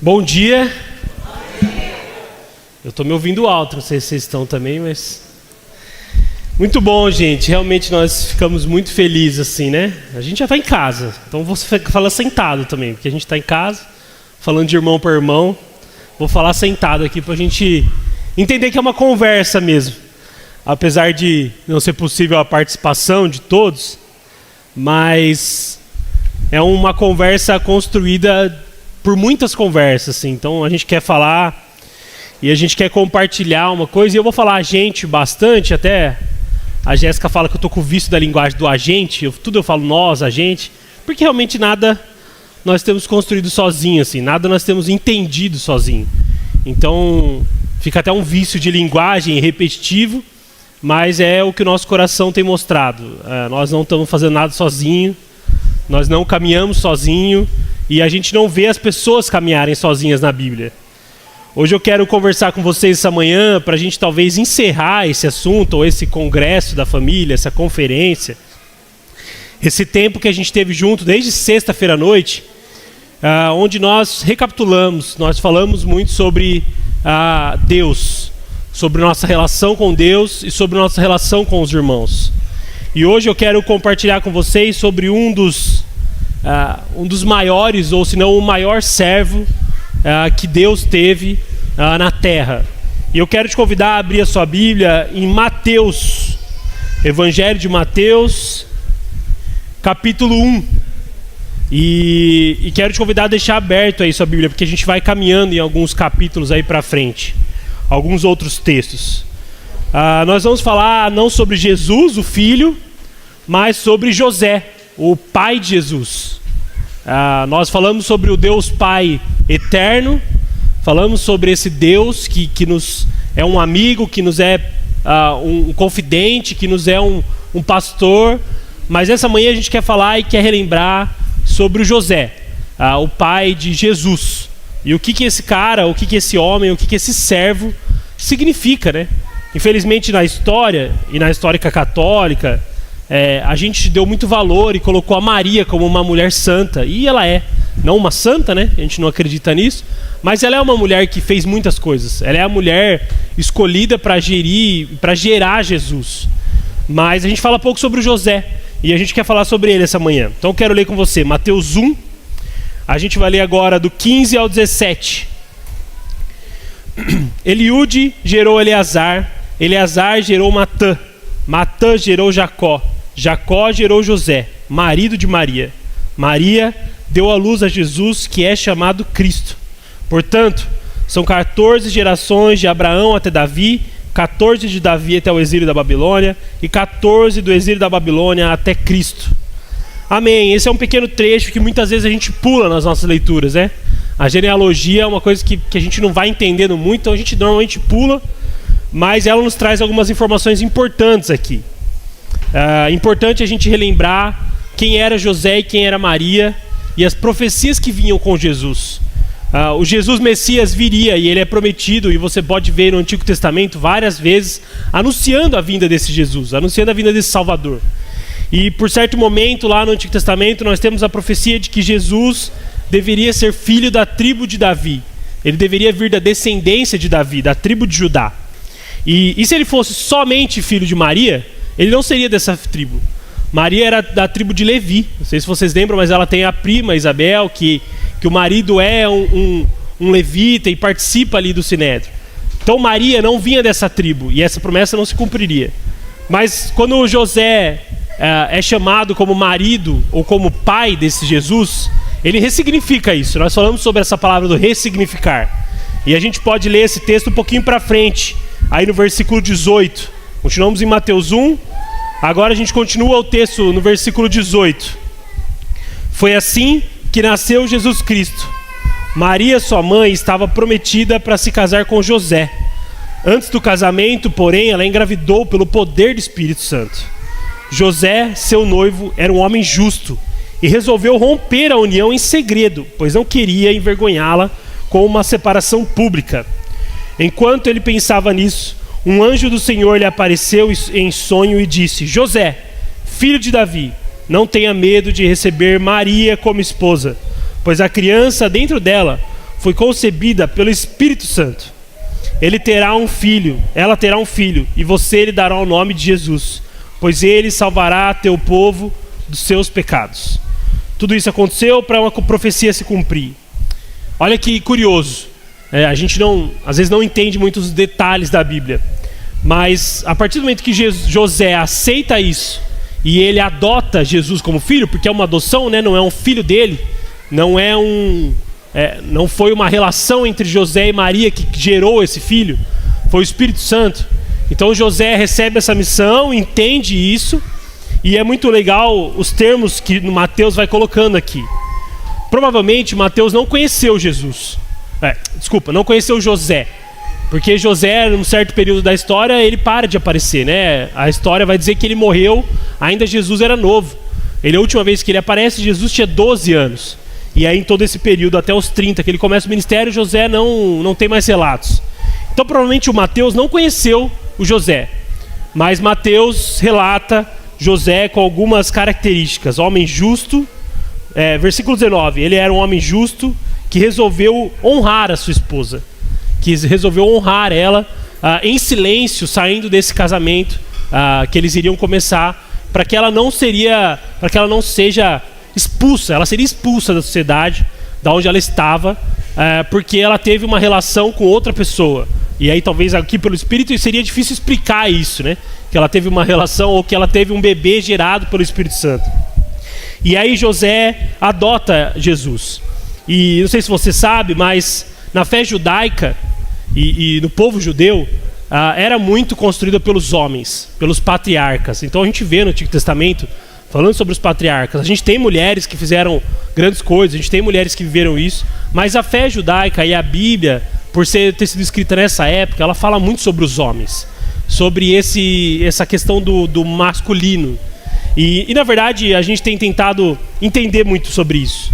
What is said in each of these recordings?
Bom dia. Eu estou me ouvindo alto, não sei se vocês estão também, mas... Muito bom, gente. Realmente nós ficamos muito felizes assim, né? A gente já está em casa, então você fala sentado também, porque a gente está em casa, falando de irmão para irmão. Vou falar sentado aqui para a gente entender que é uma conversa mesmo. Apesar de não ser possível a participação de todos, mas é uma conversa construída por muitas conversas, assim. Então a gente quer falar e a gente quer compartilhar uma coisa, e eu vou falar a gente bastante, até a Jéssica fala que eu estou com o vício da linguagem do agente, tudo eu falo nós, a gente, porque realmente nada nós temos construído sozinho, assim, nada nós temos entendido sozinho. Então fica até um vício de linguagem repetitivo, mas é o que o nosso coração tem mostrado. Nós não estamos fazendo nada sozinho, nós não caminhamos sozinho, e a gente não vê as pessoas caminharem sozinhas na Bíblia. Hoje eu quero conversar com vocês essa manhã para a gente talvez encerrar esse assunto, ou esse congresso da família, essa conferência, esse tempo que a gente teve junto desde sexta-feira à noite, onde nós recapitulamos, nós falamos muito sobre Deus, sobre nossa relação com Deus e sobre nossa relação com os irmãos. E hoje eu quero compartilhar com vocês sobre um dos maiores, ou se não o maior servo que Deus teve na terra. E eu quero te convidar a abrir a sua Bíblia em Mateus, Evangelho de Mateus, capítulo 1. E quero te convidar a deixar aberto aí sua Bíblia, porque a gente vai caminhando em alguns capítulos aí para frente, alguns outros textos. Nós vamos falar não sobre Jesus, o Filho, mas sobre José, o pai de Jesus. Nós falamos sobre o Deus Pai eterno, falamos sobre esse Deus que nos é um amigo, que nos é um confidente, que nos é um pastor. Mas essa manhã a gente quer falar e quer relembrar sobre o José, o pai de Jesus. E o que esse cara, o que esse homem, o que esse servo significa, né? Infelizmente na história, e na histórica católica, a gente deu muito valor e colocou a Maria como uma mulher santa. E ela é, não uma santa, né? A gente não acredita nisso. Mas ela é uma mulher que fez muitas coisas. Ela é a mulher escolhida para gerar Jesus. Mas a gente fala pouco sobre o José. E a gente quer falar sobre ele essa manhã. Então eu quero ler com você Mateus 1. A gente vai ler agora do 15 ao 17. Eliúde gerou Eleazar. Eleazar gerou Matã. Matã gerou Jacó. Jacó gerou José, marido de Maria. Maria deu à luz a Jesus, que é chamado Cristo. Portanto, são 14 gerações de Abraão até Davi, 14 de Davi até o exílio da Babilônia e 14 do exílio da Babilônia até Cristo. Amém. Esse é um pequeno trecho que muitas vezes a gente pula nas nossas leituras, né? A genealogia é uma coisa que a gente não vai entendendo muito, então a gente normalmente pula, mas ela nos traz algumas informações importantes aqui. Importante a gente relembrar quem era José e quem era Maria e as profecias que vinham com Jesus. O Jesus Messias viria, e ele é prometido, e você pode ver no Antigo Testamento várias vezes anunciando a vinda desse Jesus, anunciando a vinda desse Salvador. E por certo momento lá no Antigo Testamento nós temos a profecia de que Jesus deveria ser filho da tribo de Davi. Ele deveria vir da descendência de Davi, da tribo de Judá. E se ele fosse somente filho de Maria, ele não seria dessa tribo. Maria era da tribo de Levi. Não sei se vocês lembram, mas ela tem a prima Isabel, que o marido é um levita e participa ali do Sinédrio. Então Maria não vinha dessa tribo e essa promessa não se cumpriria. Mas quando José é chamado como marido ou como pai desse Jesus, ele ressignifica isso. Nós falamos sobre essa palavra do ressignificar. E a gente pode ler esse texto um pouquinho para frente, aí no versículo 18. Continuamos em Mateus 1, agora a gente continua o texto no versículo 18. Foi assim que nasceu Jesus Cristo. Maria, sua mãe, estava prometida para se casar com José. Antes do casamento, porém, ela engravidou pelo poder do Espírito Santo. José, seu noivo, era um homem justo e resolveu romper a união em segredo, pois não queria envergonhá-la com uma separação pública. Enquanto ele pensava nisso, um anjo do Senhor lhe apareceu em sonho e disse: José, filho de Davi, não tenha medo de receber Maria como esposa, pois a criança dentro dela foi concebida pelo Espírito Santo. Ela terá um filho, e você lhe dará o nome de Jesus, pois ele salvará teu povo dos seus pecados. Tudo isso aconteceu para uma profecia se cumprir. Olha que curioso, a gente às vezes não entende muitos detalhes da Bíblia, mas a partir do momento que José aceita isso, e ele adota Jesus como filho, porque é uma adoção, né? Não é um filho dele, não foi uma relação entre José e Maria que gerou esse filho, foi o Espírito Santo. Então José recebe essa missão, entende isso, e é muito legal os termos que Mateus vai colocando aqui. Provavelmente Mateus não conheceu Jesus, não conheceu José, porque José, num certo período da história, ele para de aparecer, né? A história vai dizer que ele morreu, ainda Jesus era novo. A última vez que ele aparece, Jesus tinha 12 anos. E aí em todo esse período, até os 30, que ele começa o ministério, José não tem mais relatos. Então provavelmente o Mateus não conheceu o José, mas Mateus relata José com algumas características. Homem justo, versículo 19, ele era um homem justo que resolveu honrar a sua esposa, que resolveu honrar ela em silêncio, saindo desse casamento que eles iriam começar, para que ela não seja expulsa, ela seria expulsa da sociedade, da onde ela estava, porque ela teve uma relação com outra pessoa. E aí talvez aqui pelo Espírito seria difícil explicar isso, né? Que ela teve uma relação, ou que ela teve um bebê gerado pelo Espírito Santo. E aí José adota Jesus. E não sei se você sabe, mas na fé judaica e no povo judeu, era muito construída pelos homens, pelos patriarcas. Então a gente vê no Antigo Testamento, falando sobre os patriarcas, a gente tem mulheres que fizeram grandes coisas, a gente tem mulheres que viveram isso, mas a fé judaica e a Bíblia, por ter sido escrita nessa época, ela fala muito sobre os homens, sobre essa questão do masculino. E na verdade a gente tem tentado entender muito sobre isso,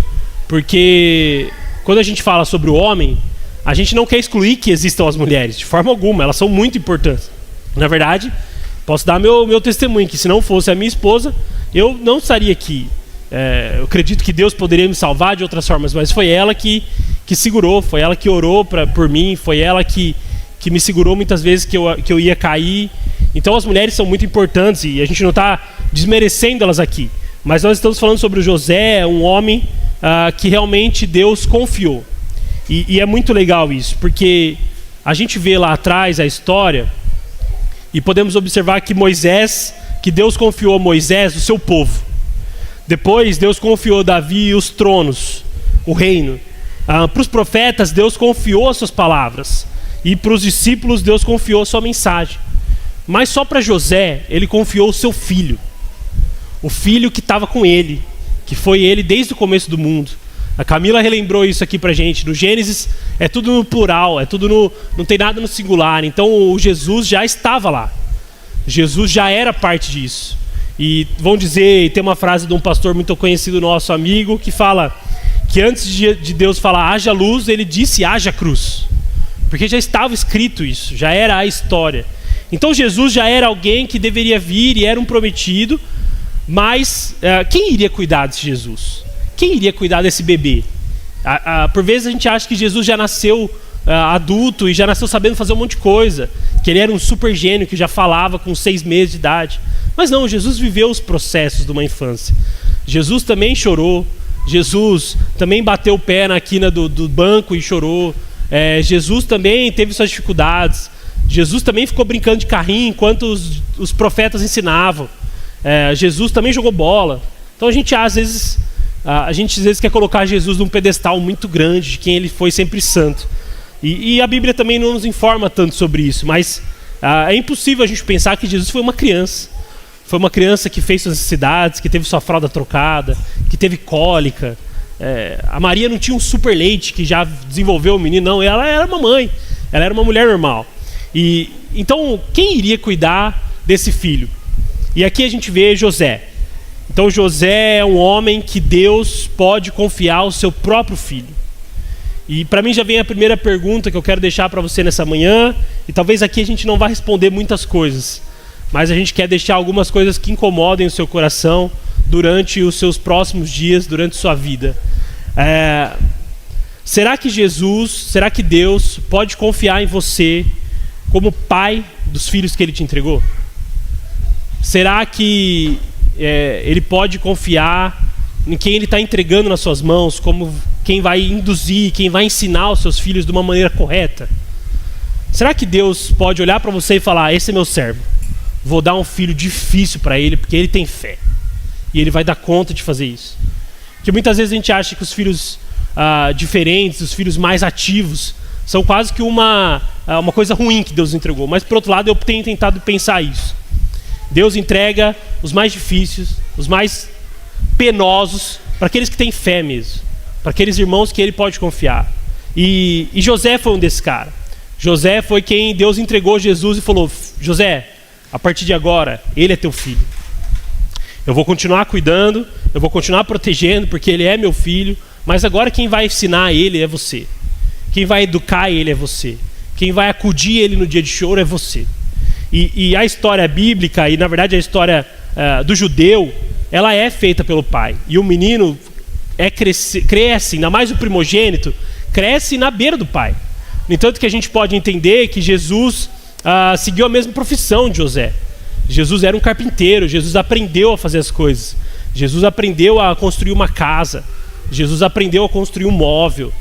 porque quando a gente fala sobre o homem, a gente não quer excluir que existam as mulheres, de forma alguma, elas são muito importantes. Na verdade, posso dar meu testemunho, que se não fosse a minha esposa, eu não estaria aqui. Eu acredito que Deus poderia me salvar de outras formas, mas foi ela que segurou, foi ela que orou por mim, foi ela que me segurou muitas vezes que eu ia cair. Então as mulheres são muito importantes e a gente não está desmerecendo elas aqui, mas nós estamos falando sobre o José, um homem que realmente Deus confiou. E é muito legal isso, porque a gente vê lá atrás a história e podemos observar que Deus confiou a Moisés o seu povo. Depois Deus confiou a Davi os tronos, o reino. Para os profetas Deus confiou as suas palavras, e para os discípulos Deus confiou a sua mensagem. Mas só para José ele confiou o seu filho, o filho que estava com ele, que foi ele desde o começo do mundo. A Camila relembrou isso aqui pra gente. No Gênesis é tudo no plural, não tem nada no singular. Então o Jesus já estava lá. Jesus já era parte disso. E vão dizer, tem uma frase de um pastor muito conhecido, nosso amigo, que fala que antes de Deus falar haja luz, ele disse haja cruz. Porque já estava escrito isso, já era a história. Então Jesus já era alguém que deveria vir e era um prometido, mas quem iria cuidar desse Jesus? Quem iria cuidar desse bebê? Por vezes a gente acha que Jesus já nasceu adulto e já nasceu sabendo fazer um monte de coisa, que ele era um super gênio que já falava com 6 meses de idade. Mas não, Jesus viveu os processos de uma infância. Jesus também chorou, Jesus também bateu o pé na quina do banco e chorou. Jesus também teve suas dificuldades. Jesus também ficou brincando de carrinho enquanto os profetas ensinavam. Jesus também jogou bola. Então a gente às vezes quer colocar Jesus num pedestal muito grande de quem ele foi sempre santo. E a Bíblia também não nos informa tanto sobre isso, mas é impossível a gente pensar que Jesus foi uma criança. Foi uma criança que fez suas necessidades, que teve sua fralda trocada, que teve cólica. A Maria não tinha um super leite que já desenvolveu o menino, não. Ela era uma mãe, ela era uma mulher normal. Então, quem iria cuidar desse filho? E aqui a gente vê José. Então José é um homem que Deus pode confiar o seu próprio filho. E para mim já vem a primeira pergunta que eu quero deixar para você nessa manhã. E talvez aqui a gente não vai responder muitas coisas, mas a gente quer deixar algumas coisas que incomodem o seu coração durante os seus próximos dias, durante sua vida. Será que Deus pode confiar em você como pai dos filhos que ele te entregou? Será que ele pode confiar em quem ele está entregando nas suas mãos, como quem vai induzir, quem vai ensinar os seus filhos de uma maneira correta? Será que Deus pode olhar para você e falar: esse é meu servo, vou dar um filho difícil para ele porque ele tem fé e ele vai dar conta de fazer isso? Porque muitas vezes a gente acha que os filhos diferentes, os filhos mais ativos, são quase que uma coisa ruim que Deus entregou. Mas por outro lado, eu tenho tentado pensar isso. Deus entrega os mais difíceis, os mais penosos, para aqueles que têm fé mesmo, para aqueles irmãos que ele pode confiar. E José foi um desses caras. José foi quem Deus entregou Jesus e falou: José, a partir de agora, ele é teu filho. Eu vou continuar cuidando, eu vou continuar protegendo, porque ele é meu filho, mas agora quem vai ensinar ele é você. Quem vai educar ele é você. Quem vai acudir ele no dia de choro é você. E a história bíblica, e na verdade a história do judeu, ela é feita pelo pai. E o menino cresce, ainda mais o primogênito, cresce na beira do pai. No entanto que a gente pode entender que Jesus seguiu a mesma profissão de José. Jesus era um carpinteiro, Jesus aprendeu a fazer as coisas. Jesus aprendeu a construir uma casa. Jesus aprendeu a construir um móvel.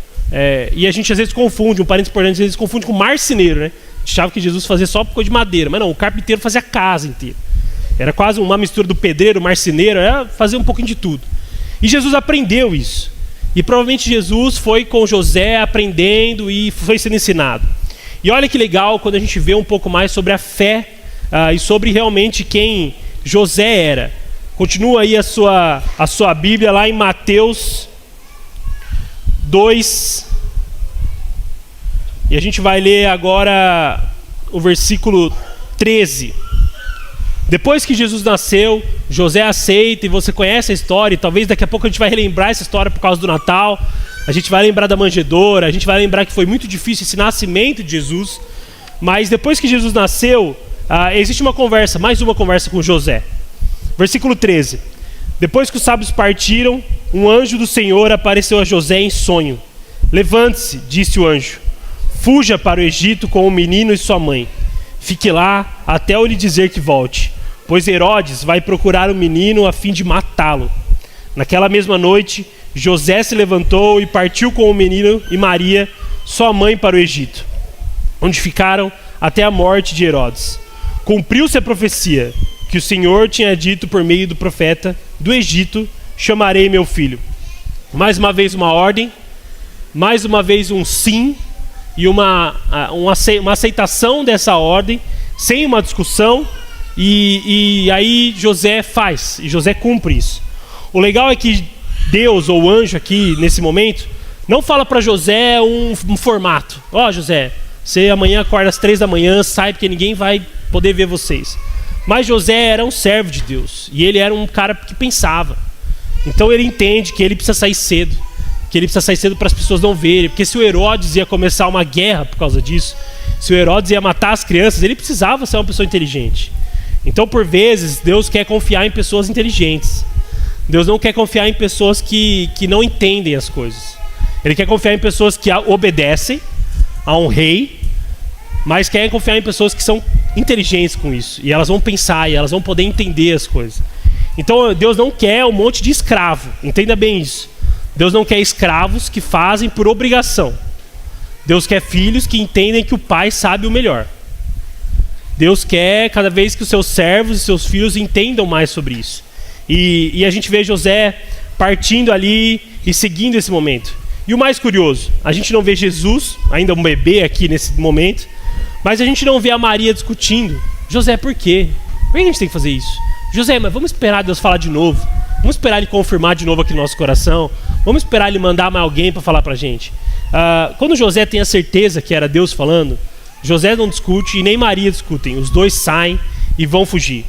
E a gente às vezes confunde, um parênteses importante, às vezes confunde com marceneiro, né? A gente achava que Jesus fazia só por coisa de madeira, mas não, o carpinteiro fazia a casa inteira. Era quase uma mistura do pedreiro, marceneiro, era fazer um pouquinho de tudo. E Jesus aprendeu isso. E provavelmente Jesus foi com José aprendendo e foi sendo ensinado. E olha que legal quando a gente vê um pouco mais sobre a fé e sobre realmente quem José era. Continua aí a sua Bíblia lá em Mateus 2. E a gente vai ler agora o versículo 13. Depois que Jesus nasceu, José aceita, e você conhece a história, e talvez daqui a pouco a gente vai relembrar essa história por causa do Natal. A gente vai lembrar da manjedoura, a gente vai lembrar que foi muito difícil esse nascimento de Jesus. Mas depois que Jesus nasceu, existe mais uma conversa com José. Versículo 13. Depois que os sábios partiram, um anjo do Senhor apareceu a José em sonho. Levante-se, disse o anjo. Fuja para o Egito com o menino e sua mãe. Fique lá até eu lhe dizer que volte, pois Herodes vai procurar o menino a fim de matá-lo. Naquela mesma noite, José se levantou e partiu com o menino e Maria, sua mãe, para o Egito, onde ficaram até a morte de Herodes. Cumpriu-se a profecia que o Senhor tinha dito por meio do profeta: do Egito chamarei meu filho. Mais uma vez uma ordem, mais uma vez um sim, e uma aceitação dessa ordem, sem uma discussão, e aí José faz, e José cumpre isso. O legal é que Deus, ou o anjo aqui, nesse momento, não fala para José um formato. José, você amanhã acorda às 3 da manhã, sai porque ninguém vai poder ver vocês. Mas José era um servo de Deus, e ele era um cara que pensava. Então ele entende que ele precisa sair cedo, para as pessoas não verem, porque se o Herodes ia começar uma guerra por causa disso, se o Herodes ia matar as crianças, ele precisava ser uma pessoa inteligente. Então, por vezes, Deus quer confiar em pessoas inteligentes. Deus não quer confiar em pessoas que não entendem as coisas. Ele quer confiar em pessoas que obedecem a um rei, mas quer confiar em pessoas que são inteligentes com isso, e elas vão pensar, e elas vão poder entender as coisas. Então, Deus não quer um monte de escravo, entenda bem isso. Deus não quer escravos que fazem por obrigação. Deus quer filhos que entendem que o pai sabe o melhor. Deus quer cada vez que os seus servos e seus filhos entendam mais sobre isso. E a gente vê José partindo ali e seguindo esse momento. E o mais curioso, a gente não vê Jesus, ainda um bebê aqui nesse momento, mas a gente não vê a Maria discutindo. José, por quê? Por que a gente tem que fazer isso? José, mas vamos esperar Deus falar de novo. Vamos esperar ele confirmar de novo aqui no nosso coração. Vamos esperar ele mandar mais alguém para falar para a gente. Quando José tem a certeza que era Deus falando, José não discute e nem Maria discutem. Os dois saem e vão fugir.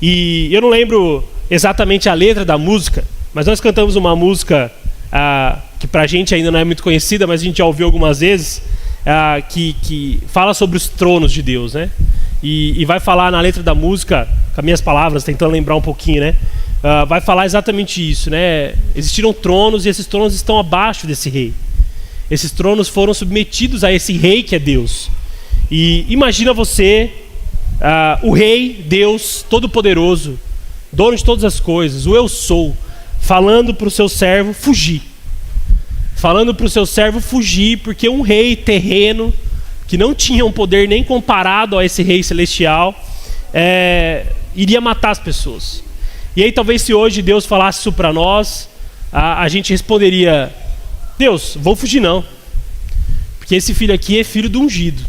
E eu não lembro exatamente a letra da música, mas nós cantamos uma música que pra gente ainda não é muito conhecida, mas a gente já ouviu algumas vezes, que fala sobre os tronos de Deus, né? E vai falar na letra da música, com as minhas palavras, tentando lembrar um pouquinho, né? Vai falar exatamente isso, né? Existiram tronos e esses tronos estão abaixo desse rei. Esses tronos foram submetidos a esse rei que é Deus. E imagina você, o rei, Deus Todo-Poderoso, dono de todas as coisas, o Eu Sou, falando para o seu servo fugir. Falando para o seu servo fugir, porque um rei terreno, que não tinha um poder nem comparado a esse rei celestial, iria matar as pessoas. E aí talvez se hoje Deus falasse isso para nós, a gente responderia: Deus, vou fugir não, porque esse filho aqui é filho do ungido,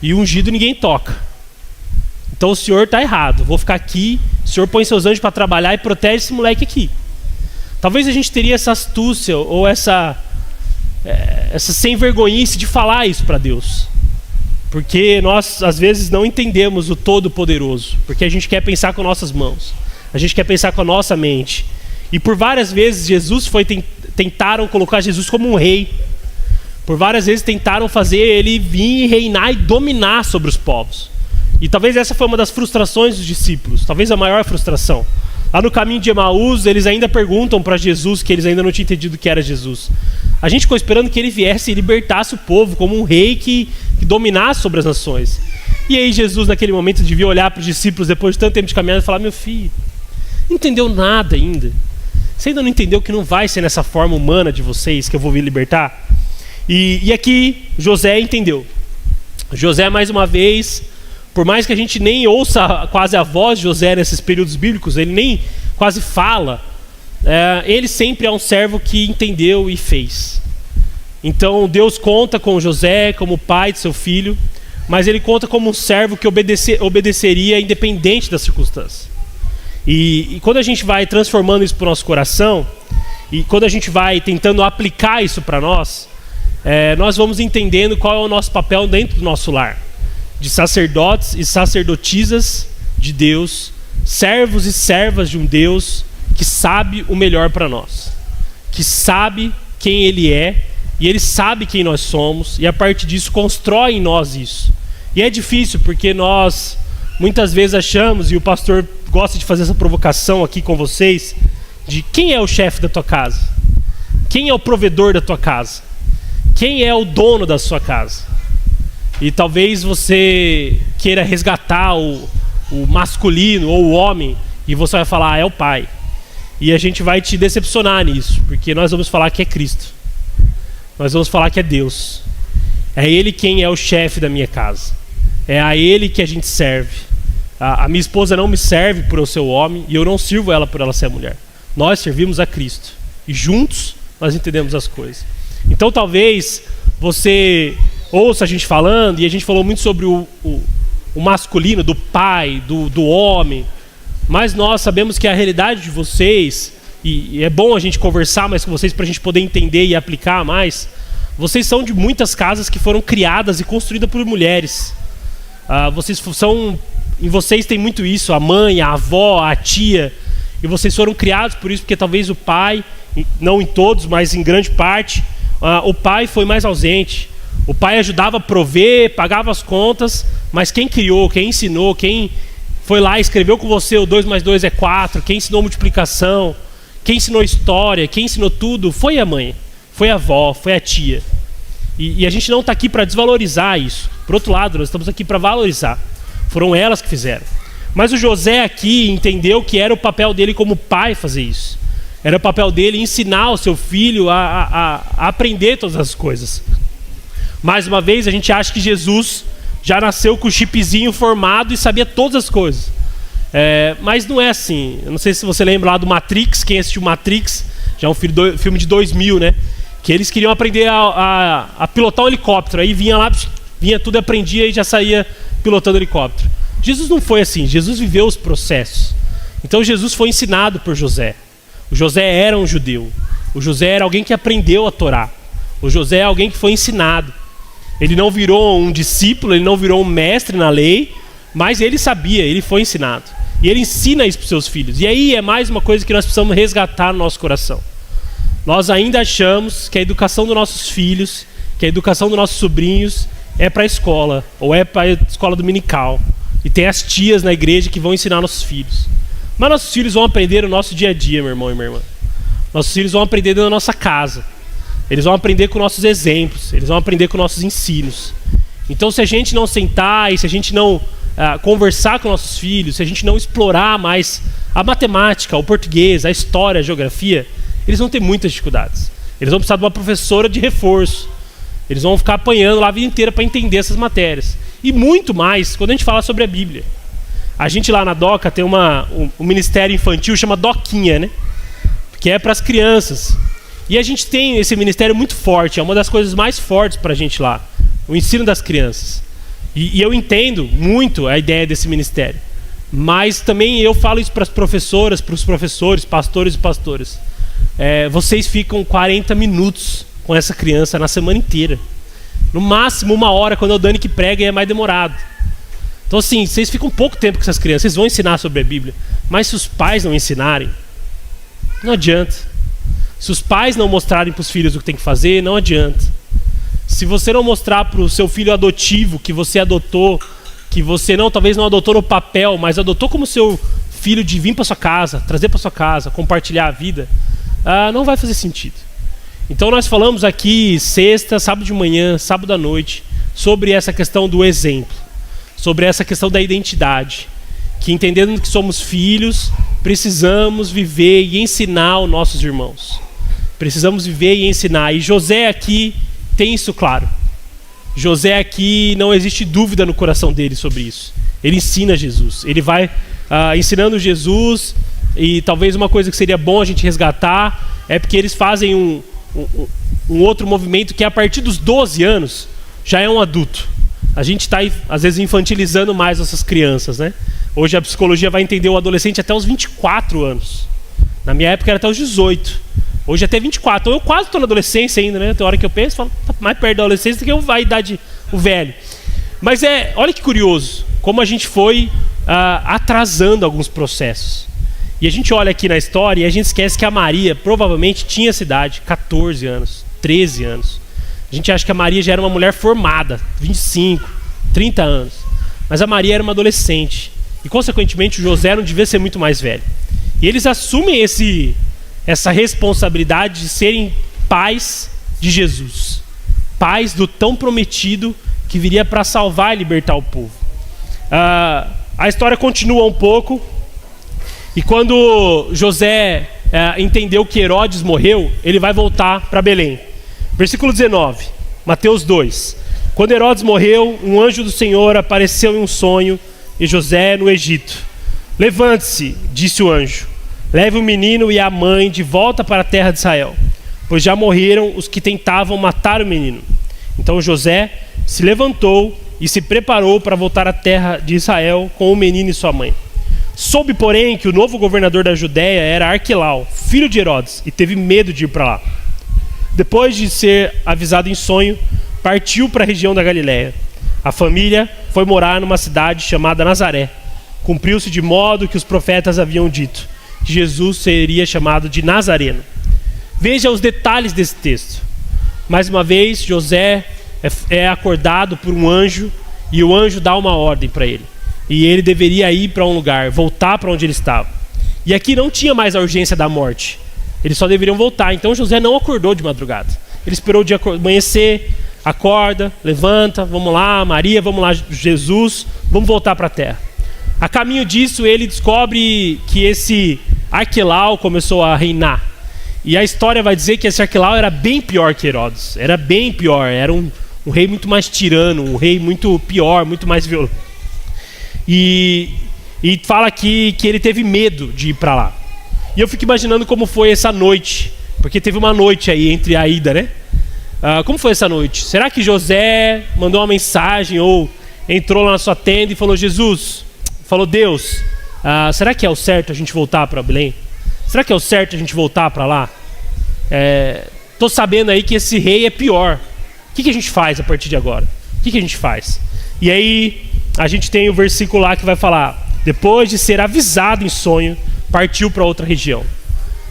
e o ungido ninguém toca. Então o senhor está errado, vou ficar aqui, o senhor põe seus anjos para trabalhar e protege esse moleque aqui. Talvez a gente teria essa astúcia ou essa sem vergonhice de falar isso para Deus, porque nós às vezes não entendemos o Todo-Poderoso, porque a gente quer pensar com nossas mãos, a gente quer pensar com a nossa mente. E por várias vezes tentaram colocar Jesus como um rei. Por várias vezes tentaram fazer ele vir reinar e dominar sobre os povos. E talvez essa foi uma das frustrações dos discípulos, talvez a maior frustração. Lá no caminho de Emaús, eles ainda perguntam para Jesus, que eles ainda não tinham entendido que era Jesus. A gente ficou esperando que ele viesse e libertasse o povo como um rei que dominasse sobre as nações. E aí Jesus naquele momento devia olhar para os discípulos depois de tanto tempo de caminhada e falar: meu filho, não entendeu nada ainda. Você ainda não entendeu que não vai ser nessa forma humana de vocês que eu vou vir libertar? E aqui José entendeu. José, mais uma vez, por mais que a gente nem ouça quase a voz de José nesses períodos bíblicos, ele nem quase fala, ele sempre é um servo que entendeu e fez. Então Deus conta com José como pai de seu filho, mas ele conta como um servo que obedeceria independente das circunstâncias. E quando a gente vai transformando isso para o nosso coração, e quando a gente vai tentando aplicar isso para nós, nós vamos entendendo qual é o nosso papel dentro do nosso lar, de sacerdotes e sacerdotisas de Deus, servos e servas de um Deus que sabe o melhor para nós, que sabe quem Ele é, e Ele sabe quem nós somos, e a partir disso constrói em nós isso. E é difícil porque nós muitas vezes achamos, e o pastor gosta de fazer essa provocação aqui com vocês, de quem é o chefe da tua casa? Quem é o provedor da tua casa? Quem é o dono da sua casa? E talvez você queira resgatar o masculino ou o homem, e você vai falar: é o pai. E a gente vai te decepcionar nisso, porque nós vamos falar que é Cristo. Nós vamos falar que é Deus. É Ele quem é o chefe da minha casa. É a Ele que a gente serve. A minha esposa não me serve por eu ser o homem, e eu não sirvo ela por ela ser a mulher. Nós servimos a Cristo, e juntos nós entendemos as coisas. Então talvez você ouça a gente falando, e a gente falou muito sobre o masculino, do pai, do homem, mas nós sabemos que a realidade de vocês, e é bom a gente conversar mais com vocês para a gente poder entender e aplicar mais, vocês são de muitas casas que foram criadas e construídas por mulheres. Em vocês tem muito isso, a mãe, a avó, a tia, e vocês foram criados por isso, porque talvez o pai, não em todos, mas em grande parte, o pai foi mais ausente. O pai ajudava a prover, pagava as contas, mas quem criou, quem ensinou, quem foi lá e escreveu com você o 2 mais 2 é 4, quem ensinou multiplicação, quem ensinou história, quem ensinou tudo, foi a mãe, foi a avó, foi a tia. E a gente não está aqui para desvalorizar isso. Por outro lado, nós estamos aqui para valorizar. Foram elas que fizeram. Mas o José aqui entendeu que era o papel dele como pai fazer isso. Era o papel dele ensinar o seu filho a aprender todas as coisas. Mais uma vez, a gente acha que Jesus já nasceu com o chipzinho formado e sabia todas as coisas. Mas não é assim. Eu não sei se você lembra lá do Matrix, quem assistiu Matrix, já é um filme de 2000, né? Que eles queriam aprender a pilotar um helicóptero. Aí vinha tudo, aprendia e já saía pilotando helicóptero. Jesus não foi assim. Jesus viveu os processos. Então Jesus foi ensinado por José. O José era um judeu. O José era alguém que aprendeu a Torá. O José é alguém que foi ensinado. Ele não virou um discípulo, ele não virou um mestre na lei, mas ele sabia, ele foi ensinado. E ele ensina isso para os seus filhos. E aí é mais uma coisa que nós precisamos resgatar no nosso coração. Nós ainda achamos que a educação dos nossos filhos, que a educação dos nossos sobrinhos é para a escola, ou é para a escola dominical. E tem as tias na igreja que vão ensinar nossos filhos. Mas nossos filhos vão aprender no nosso dia a dia, meu irmão e minha irmã. Nossos filhos vão aprender na nossa casa. Eles vão aprender com nossos exemplos, eles vão aprender com nossos ensinos. Então, se a gente não sentar e se a gente não conversar com nossos filhos, se a gente não explorar mais a matemática, o português, a história, a geografia, eles vão ter muitas dificuldades. Eles vão precisar de uma professora de reforço. Eles vão ficar apanhando lá a vida inteira para entender essas matérias. E muito mais quando a gente fala sobre a Bíblia. A gente lá na DOCA tem um ministério infantil, chama Doquinha, né? Que é para as crianças. E a gente tem esse ministério muito forte, é uma das coisas mais fortes para a gente lá, o ensino das crianças. E eu entendo muito a ideia desse ministério. Mas também eu falo isso para as professoras, para os professores, pastores e pastoras. Vocês ficam 40 minutos com essa criança na semana inteira. No máximo 1 hora, quando é o Dani que prega, e é mais demorado. Então assim, vocês ficam pouco tempo com essas crianças, vocês vão ensinar sobre a Bíblia. Mas se os pais não ensinarem, não adianta. Se os pais não mostrarem para os filhos o que tem que fazer, não adianta. Se você não mostrar para o seu filho adotivo que você adotou, que você talvez não adotou no papel, mas adotou como seu filho de vir para sua casa, trazer para sua casa, compartilhar a vida, não vai fazer sentido. Então nós falamos aqui sexta, sábado de manhã, sábado à noite, sobre essa questão do exemplo, sobre essa questão da identidade, que entendendo que somos filhos, precisamos viver e ensinar os nossos irmãos. Precisamos viver e ensinar. E José aqui tem isso claro. José aqui não existe dúvida no coração dele sobre isso. Ele ensina Jesus. Ele vai ensinando Jesus. E talvez uma coisa que seria bom a gente resgatar é porque eles fazem um outro movimento que a partir dos 12 anos já é um adulto. A gente está às vezes infantilizando mais essas crianças, né? Hoje a psicologia vai entender o adolescente até os 24 anos. Na minha época era até os 18. Hoje até 24. Então eu quase estou na adolescência ainda, né? Tem hora que eu penso, falo, tá mais perto da adolescência do que a idade, o velho. Mas olha que curioso, como a gente foi atrasando alguns processos. E a gente olha aqui na história e a gente esquece que a Maria provavelmente tinha essa idade, 14 anos, 13 anos. A gente acha que a Maria já era uma mulher formada, 25, 30 anos. Mas a Maria era uma adolescente. E consequentemente o José não devia ser muito mais velho. E eles assumem essa responsabilidade de serem pais de Jesus. Pais do tão prometido que viria para salvar e libertar o povo. A história continua um pouco. E quando José entendeu que Herodes morreu, ele vai voltar para Belém. Versículo 19, Mateus 2. Quando Herodes morreu, um anjo do Senhor apareceu em um sonho e José no Egito. Levante-se, disse o anjo, leve o menino e a mãe de volta para a terra de Israel, pois já morreram os que tentavam matar o menino. Então José se levantou e se preparou para voltar à terra de Israel com o menino e sua mãe. Soube, porém, que o novo governador da Judéia era Arquelau, filho de Herodes, e teve medo de ir para lá. Depois de ser avisado em sonho, partiu para a região da Galiléia. A família foi morar numa cidade chamada Nazaré. Cumpriu-se de modo que os profetas haviam dito, que Jesus seria chamado de Nazareno. Veja os detalhes desse texto. Mais uma vez, José é acordado por um anjo e o anjo dá uma ordem para ele. E ele deveria ir para um lugar, voltar para onde ele estava. E aqui não tinha mais a urgência da morte. Eles só deveriam voltar. Então José não acordou de madrugada. Ele esperou o dia amanhecer, acorda, levanta, vamos lá, Maria, vamos lá, Jesus, vamos voltar para a terra. A caminho disso, ele descobre que esse Arquelau começou a reinar. E a história vai dizer que esse Arquelau era bem pior que Herodes. Era bem pior, era um rei muito mais tirano, um rei muito pior, muito mais violento. E fala aqui que ele teve medo de ir para lá. E eu fico imaginando como foi essa noite, porque teve uma noite aí entre a ida, né? Como foi essa noite? Será que José mandou uma mensagem ou entrou lá na sua tenda e falou, Jesus, falou, Deus, será que é o certo a gente voltar para Belém? Será que é o certo a gente voltar para lá? Tô sabendo aí que esse rei é pior. O que a gente faz a partir de agora? O que a gente faz? E aí a gente tem o versículo lá que vai falar, depois de ser avisado em sonho, partiu para outra região.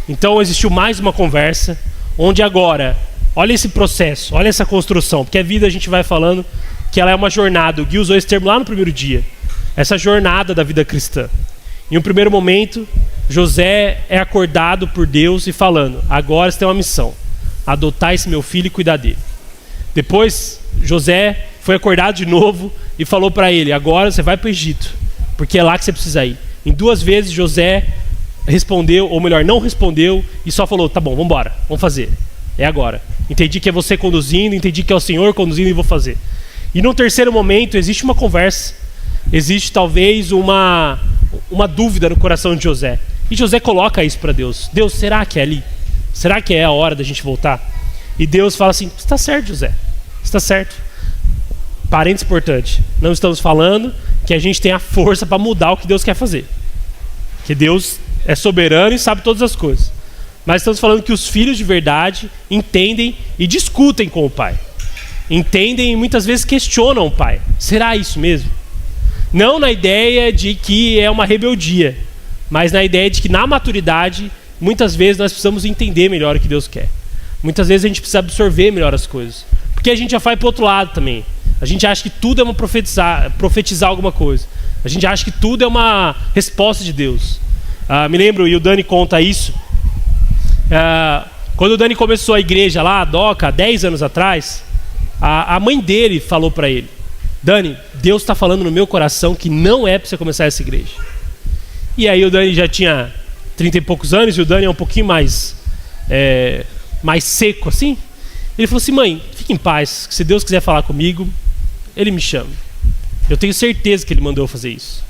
Então existiu mais uma conversa, onde agora, olha esse processo, olha essa construção, porque a vida a gente vai falando que ela é uma jornada. O Gui usou esse termo lá no primeiro dia, essa jornada da vida cristã. Em um primeiro momento, José é acordado por Deus e falando, agora você tem uma missão. adotar esse meu filho e cuidar dele. Depois, José foi acordado de novo e falou para ele: agora você vai para o Egito, porque é lá que você precisa ir. Em 2 vezes José respondeu, ou melhor, não respondeu, e só falou: tá bom, vamos embora, vamos fazer, é agora. Entendi que é você conduzindo, entendi que é o Senhor conduzindo e vou fazer. E no terceiro momento existe uma conversa, existe talvez uma dúvida no coração de José. E José coloca isso para Deus: Deus, será que é ali? Será que é a hora da gente voltar? E Deus fala assim: está certo, José, está certo. Parênteses importante, não estamos falando que a gente tem a força para mudar o que Deus quer fazer, que Deus é soberano e sabe todas as coisas. Mas estamos falando que os filhos de verdade entendem e discutem com o pai, entendem e muitas vezes questionam o pai: será isso mesmo? Não na ideia de que é uma rebeldia, mas na ideia de que na maturidade muitas vezes nós precisamos entender melhor o que Deus quer. Muitas vezes a gente precisa absorver melhor as coisas, porque a gente já vai para o outro lado também. A gente acha que tudo é uma profetizar alguma coisa. A gente acha que tudo é uma resposta de Deus. Me lembro, e o Dani conta isso, quando o Dani começou a igreja lá, a Doca, há 10 anos atrás, a mãe dele falou para ele: Dani, Deus está falando no meu coração que não é para você começar essa igreja. E aí o Dani já tinha 30 e poucos anos, e o Dani é um pouquinho mais seco assim. Ele falou assim: mãe, fique em paz, que se Deus quiser falar comigo, Ele me chama. Eu tenho certeza que Ele mandou eu fazer isso.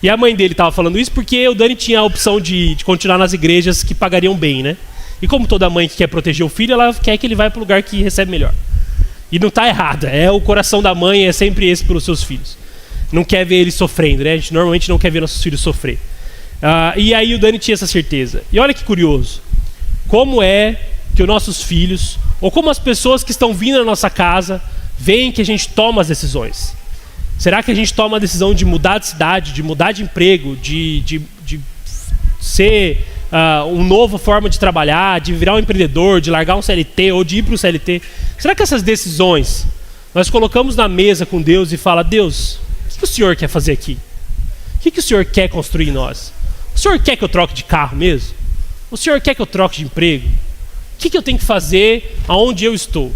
E a mãe dele estava falando isso porque o Dani tinha a opção de continuar nas igrejas que pagariam bem, né? E como toda mãe que quer proteger o filho, ela quer que ele vá para o lugar que recebe melhor. E não está errada, o coração da mãe é sempre esse pelos seus filhos. Não quer ver eles sofrendo, né? A gente normalmente não quer ver nossos filhos sofrer. E aí o Dani tinha essa certeza. E olha que curioso, como é que os nossos filhos, ou como as pessoas que estão vindo na nossa casa, veem que a gente toma as decisões. Será que a gente toma a decisão de mudar de cidade, de mudar de emprego, de ser uma nova forma de trabalhar, de virar um empreendedor, de largar um CLT ou de ir para o CLT? Será que essas decisões nós colocamos na mesa com Deus e fala: Deus, o que o Senhor quer fazer aqui? O que o Senhor quer construir em nós? O Senhor quer que eu troque de carro mesmo? O Senhor quer que eu troque de emprego? O que eu tenho que fazer aonde eu estou?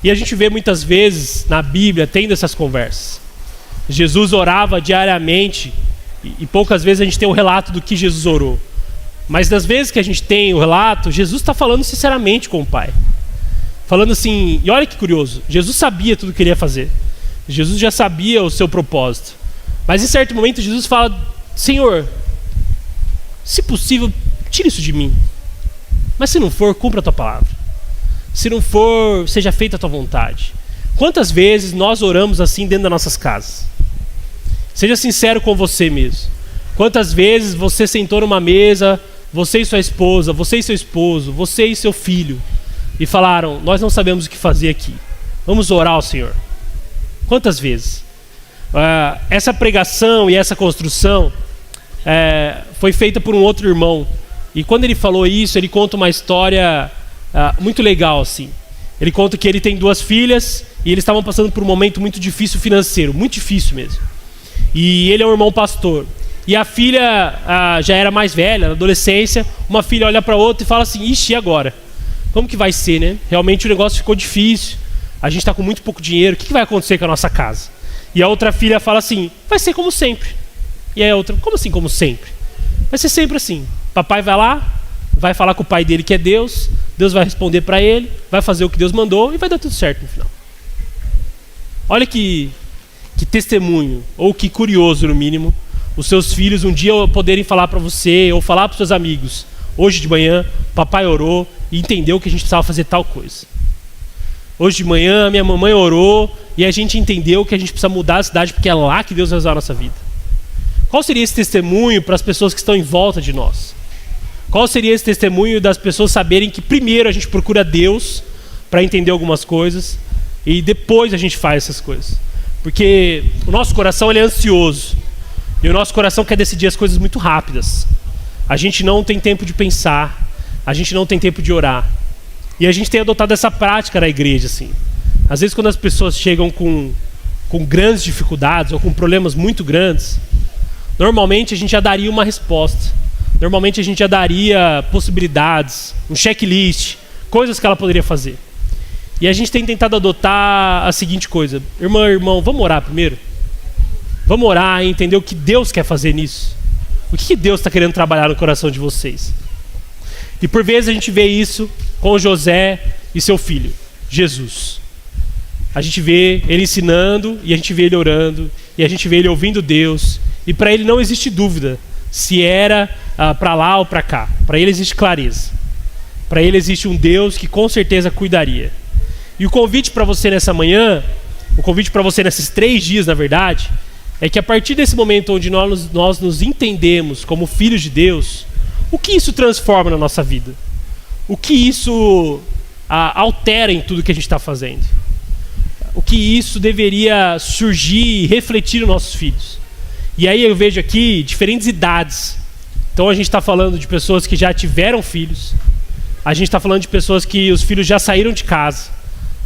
E a gente vê muitas vezes na Bíblia tendo essas conversas. Jesus orava diariamente, e poucas vezes a gente tem o relato do que Jesus orou. Mas das vezes que a gente tem o relato, Jesus está falando sinceramente com o Pai. Falando assim, e olha que curioso, Jesus sabia tudo o que ele ia fazer. Jesus já sabia o seu propósito. Mas em certo momento Jesus fala: Senhor, se possível, tira isso de mim. Mas se não for, cumpra a tua palavra. Se não for, seja feita a tua vontade. Quantas vezes nós oramos assim dentro das nossas casas? Seja sincero com você mesmo. Quantas vezes você sentou numa mesa, você e sua esposa, você e seu esposo, você e seu filho, e falaram: nós não sabemos o que fazer aqui, vamos orar ao Senhor? Quantas vezes? Essa pregação e essa construção foi feita por um outro irmão. E quando ele falou isso, ele conta uma história muito legal assim. Ele conta que ele tem 2 filhas e eles estavam passando por um momento muito difícil financeiro, muito difícil mesmo. E ele é um irmão pastor. E a filha já era mais velha, na adolescência. Uma filha olha para a outra e fala assim: ixi, e agora? Como que vai ser, né? Realmente o negócio ficou difícil. A gente está com muito pouco dinheiro. O que vai acontecer com a nossa casa? E a outra filha fala assim: vai ser como sempre. E a outra: como assim como sempre? Vai ser sempre assim. Papai vai lá, vai falar com o pai dele que é Deus. Deus vai responder para ele, vai fazer o que Deus mandou e vai dar tudo certo no final. Olha que testemunho, ou que curioso no mínimo, os seus filhos um dia poderem falar para você, ou falar para os seus amigos: hoje de manhã papai orou e entendeu que a gente precisava fazer tal coisa. Hoje de manhã minha mamãe orou e a gente entendeu que a gente precisa mudar a cidade porque é lá que Deus vai usar a nossa vida. Qual seria esse testemunho para as pessoas que estão em volta de nós? Qual seria esse testemunho das pessoas saberem que primeiro a gente procura Deus para entender algumas coisas e depois a gente faz essas coisas? Porque o nosso coração ele é ansioso e o nosso coração quer decidir as coisas muito rápidas. A gente não tem tempo de pensar, a gente não tem tempo de orar. E a gente tem adotado essa prática na igreja, assim. Às vezes quando as pessoas chegam com grandes dificuldades ou com problemas muito grandes, normalmente a gente já daria uma resposta. Normalmente a gente já daria possibilidades, um checklist. coisas que ela poderia fazer. E a gente tem tentado adotar a seguinte coisa: irmão, vamos orar primeiro? Vamos orar e entender o que Deus quer fazer nisso. O que Deus está querendo trabalhar no coração de vocês? E por vezes a gente vê isso com José e seu filho, Jesus. A gente vê ele ensinando, e a gente vê ele orando, e a gente vê ele ouvindo Deus. E para ele não existe dúvida se era para lá ou para cá. Para ele existe clareza. Para ele existe um Deus que com certeza cuidaria. E o convite para você nessa manhã, o convite para você nesses 3 dias, na verdade, é que a partir desse momento onde nós nos entendemos como filhos de Deus, o que isso transforma na nossa vida? O que isso altera em tudo que a gente está fazendo? O que isso deveria surgir e refletir nos nossos filhos? E aí eu vejo aqui diferentes idades. Então a gente está falando de pessoas que já tiveram filhos. A gente está falando de pessoas que os filhos já saíram de casa.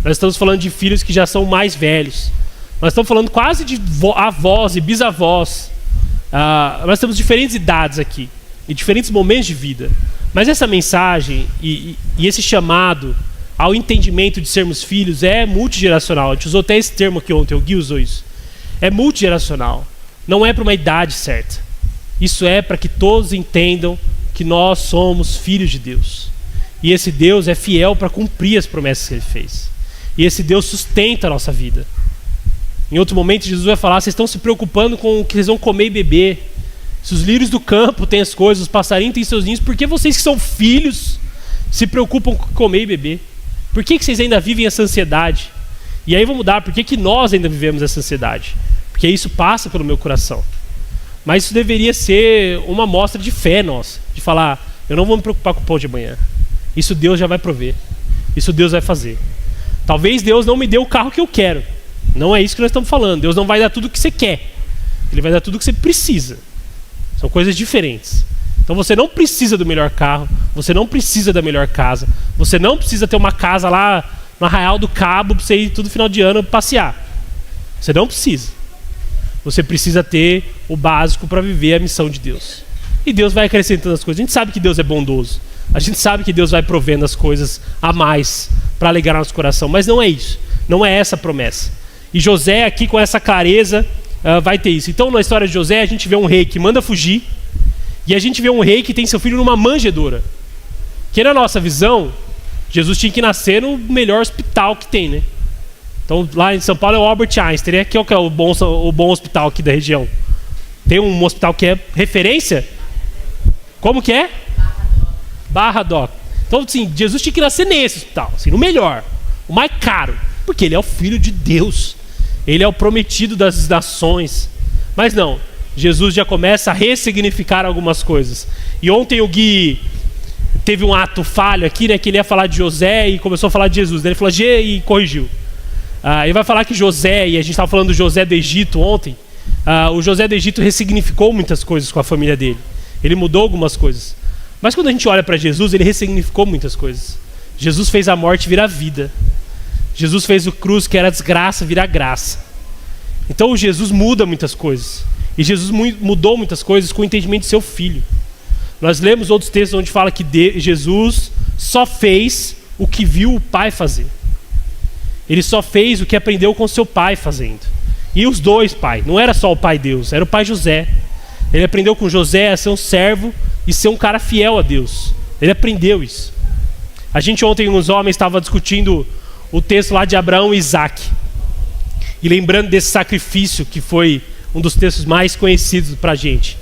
Nós estamos falando de filhos que já são mais velhos. Nós estamos falando quase de avós e bisavós. Nós temos diferentes idades aqui e diferentes momentos de vida. Mas essa mensagem e esse chamado ao entendimento de sermos filhos é multigeracional. A gente usou até esse termo aqui ontem, o Gui usou isso. É multigeracional. Não é para uma idade certa. Isso é para que todos entendam que nós somos filhos de Deus. E esse Deus é fiel para cumprir as promessas que Ele fez. E esse Deus sustenta a nossa vida. Em outro momento Jesus vai falar: vocês estão se preocupando com o que vocês vão comer e beber. Se os lírios do campo têm as coisas, os passarinhos têm seus ninhos, por que vocês que são filhos se preocupam com comer e beber? Por que vocês ainda vivem essa ansiedade? E aí vou mudar: por que nós ainda vivemos essa ansiedade? Porque isso passa pelo meu coração. Mas isso deveria ser uma mostra de fé nossa, de falar: eu não vou me preocupar com o pão de amanhã. Isso Deus já vai prover. Isso Deus vai fazer. Talvez Deus não me dê o carro que eu quero. Não é isso que nós estamos falando. Deus não vai dar tudo o que você quer. Ele vai dar tudo o que você precisa. São coisas diferentes. Então você não precisa do melhor carro. Você não precisa da melhor casa. Você não precisa ter uma casa lá no Arraial do Cabo para você ir todo final de ano passear. Você não precisa. Você precisa ter o básico para viver a missão de Deus. E Deus vai acrescentando as coisas. A gente sabe que Deus é bondoso. A gente sabe que Deus vai provendo as coisas a mais para alegrar nosso coração. Mas não é isso. Não é essa a promessa. E José aqui com essa clareza vai ter isso. Então na história de José a gente vê um rei que manda fugir. E a gente vê um rei que tem seu filho numa manjedoura. Que na nossa visão, Jesus tinha que nascer no melhor hospital que tem, né? Então lá em São Paulo é o Albert Einstein, né? Que é o bom hospital aqui da região. Tem um hospital que é referência. Como que é? Barra Doc. Então assim, Jesus tinha que nascer nesse hospital, assim, no melhor, o mais caro, porque ele é o filho de Deus. Ele é o prometido das nações. Mas não, Jesus já começa a ressignificar algumas coisas. E ontem o Gui teve um ato falho aqui, né? Que ele ia falar de José e começou a falar de Jesus. Ele falou G e corrigiu. Ele vai falar que José, e a gente estava falando do José do Egito ontem. O José do Egito ressignificou muitas coisas com a família dele. Ele mudou algumas coisas. Mas quando a gente olha para Jesus, ele ressignificou muitas coisas. Jesus fez a morte virar vida. Jesus fez o cruz que era desgraça virar graça. Então Jesus muda muitas coisas. E Jesus mudou muitas coisas com o entendimento de seu filho. Nós lemos outros textos onde fala que Jesus só fez o que viu o pai fazer. Ele só fez o que aprendeu com seu pai fazendo. E os dois pai, não era só o pai Deus, era o pai José. Ele aprendeu com José a ser um servo e ser um cara fiel a Deus. Ele aprendeu isso. A gente ontem, uns homens, estava discutindo o texto lá de Abraão e Isaac. E lembrando desse sacrifício que foi um dos textos mais conhecidos para a gente.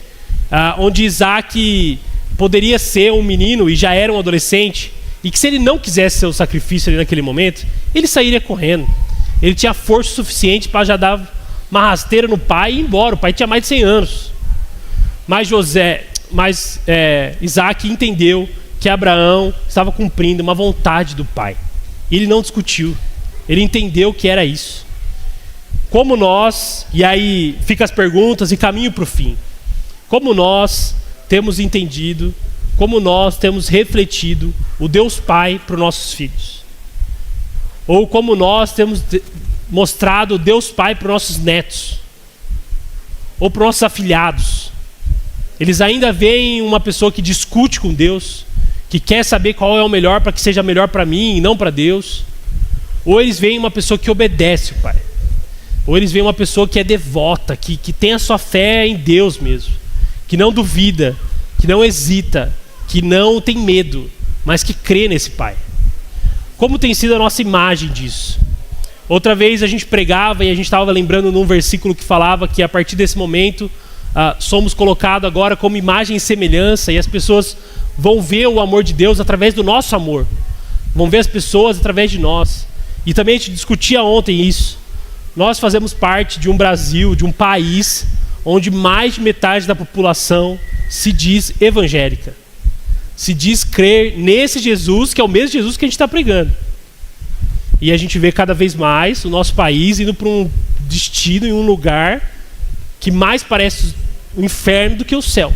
Onde Isaac poderia ser um menino e já era um adolescente. E que se ele não quisesse ser o sacrifício ali naquele momento, ele sairia correndo. Ele tinha força suficiente para já dar uma rasteira no pai e ir embora. O pai tinha mais de 100 anos. Mas Isaac entendeu que Abraão estava cumprindo uma vontade do pai. Ele não discutiu. Ele entendeu que era isso. Como nós, e aí fica as perguntas e caminho para o fim. Como nós temos entendido, como nós temos refletido o Deus Pai para os nossos filhos. Ou como nós temos mostrado o Deus Pai para os nossos netos. Ou para os nossos afilhados. Eles ainda veem uma pessoa que discute com Deus, que quer saber qual é o melhor para que seja melhor para mim e não para Deus. Ou eles veem uma pessoa que obedece o Pai. Ou eles veem uma pessoa que é devota, que tem a sua fé em Deus mesmo, que não duvida, que não hesita, que não tem medo, mas que crê nesse Pai. Como tem sido a nossa imagem disso? Outra vez a gente pregava e a gente estava lembrando num versículo que falava que a partir desse momento somos colocados agora como imagem e semelhança, e as pessoas vão ver o amor de Deus através do nosso amor, vão ver as pessoas através de nós. E também a gente discutia ontem isso. Nós fazemos parte de um Brasil, de um país onde mais de metade da população se diz evangélica, se diz crer nesse Jesus, que é o mesmo Jesus que a gente está pregando. E a gente vê cada vez mais o nosso país indo para um destino, em um lugar que mais parece o inferno do que o céu.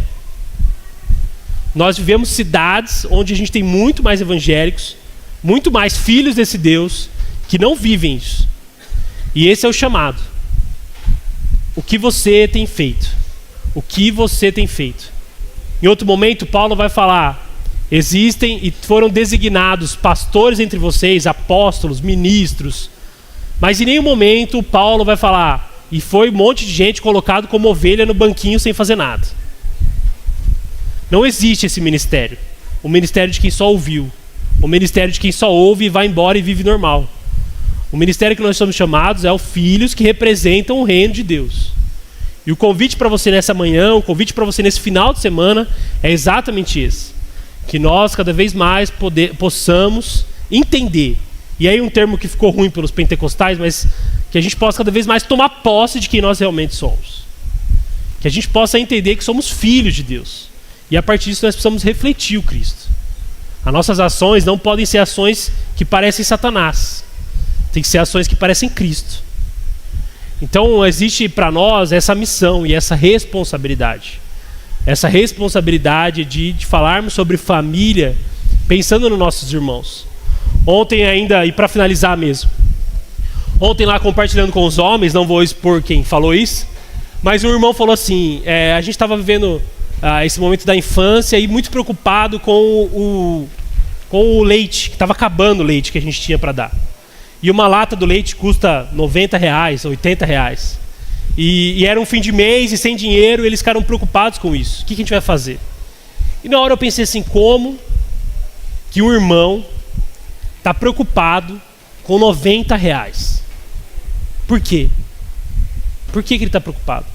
Nós vivemos cidades onde a gente tem muito mais evangélicos, muito mais filhos desse Deus, que não vivem isso. E esse é o chamado. O que você tem feito? O que você tem feito? Em outro momento, Paulo vai falar: existem e foram designados pastores entre vocês, apóstolos, ministros. Mas em nenhum momento Paulo vai falar: e foi um monte de gente colocado como ovelha no banquinho sem fazer nada. Não existe esse ministério. O ministério de quem só ouviu. O ministério de quem só ouve e vai embora e vive normal. O ministério que nós somos chamados é o filhos que representam o reino de Deus. E o convite para você nessa manhã, o convite para você nesse final de semana é exatamente esse. Que nós cada vez mais possamos entender. E aí um termo que ficou ruim pelos pentecostais, mas que a gente possa cada vez mais tomar posse de quem nós realmente somos. Que a gente possa entender que somos filhos de Deus. E a partir disso nós precisamos refletir o Cristo. As nossas ações não podem ser ações que parecem Satanás. Tem que ser ações que parecem Cristo. Então existe para nós essa missão e essa responsabilidade. Essa responsabilidade de falarmos sobre família, pensando nos nossos irmãos. Ontem ainda, e para finalizar mesmo, ontem lá compartilhando com os homens, não vou expor quem falou isso, mas um irmão falou assim, a gente estava vivendo esse momento da infância e muito preocupado com o leite, que estava acabando o leite que a gente tinha para dar. E uma lata do leite custa R$90, R$80. E era um fim de mês e sem dinheiro, eles ficaram preocupados com isso. O que a gente vai fazer? E na hora eu pensei assim, como que um irmão está preocupado com R$90? Por quê? Por que ele está preocupado?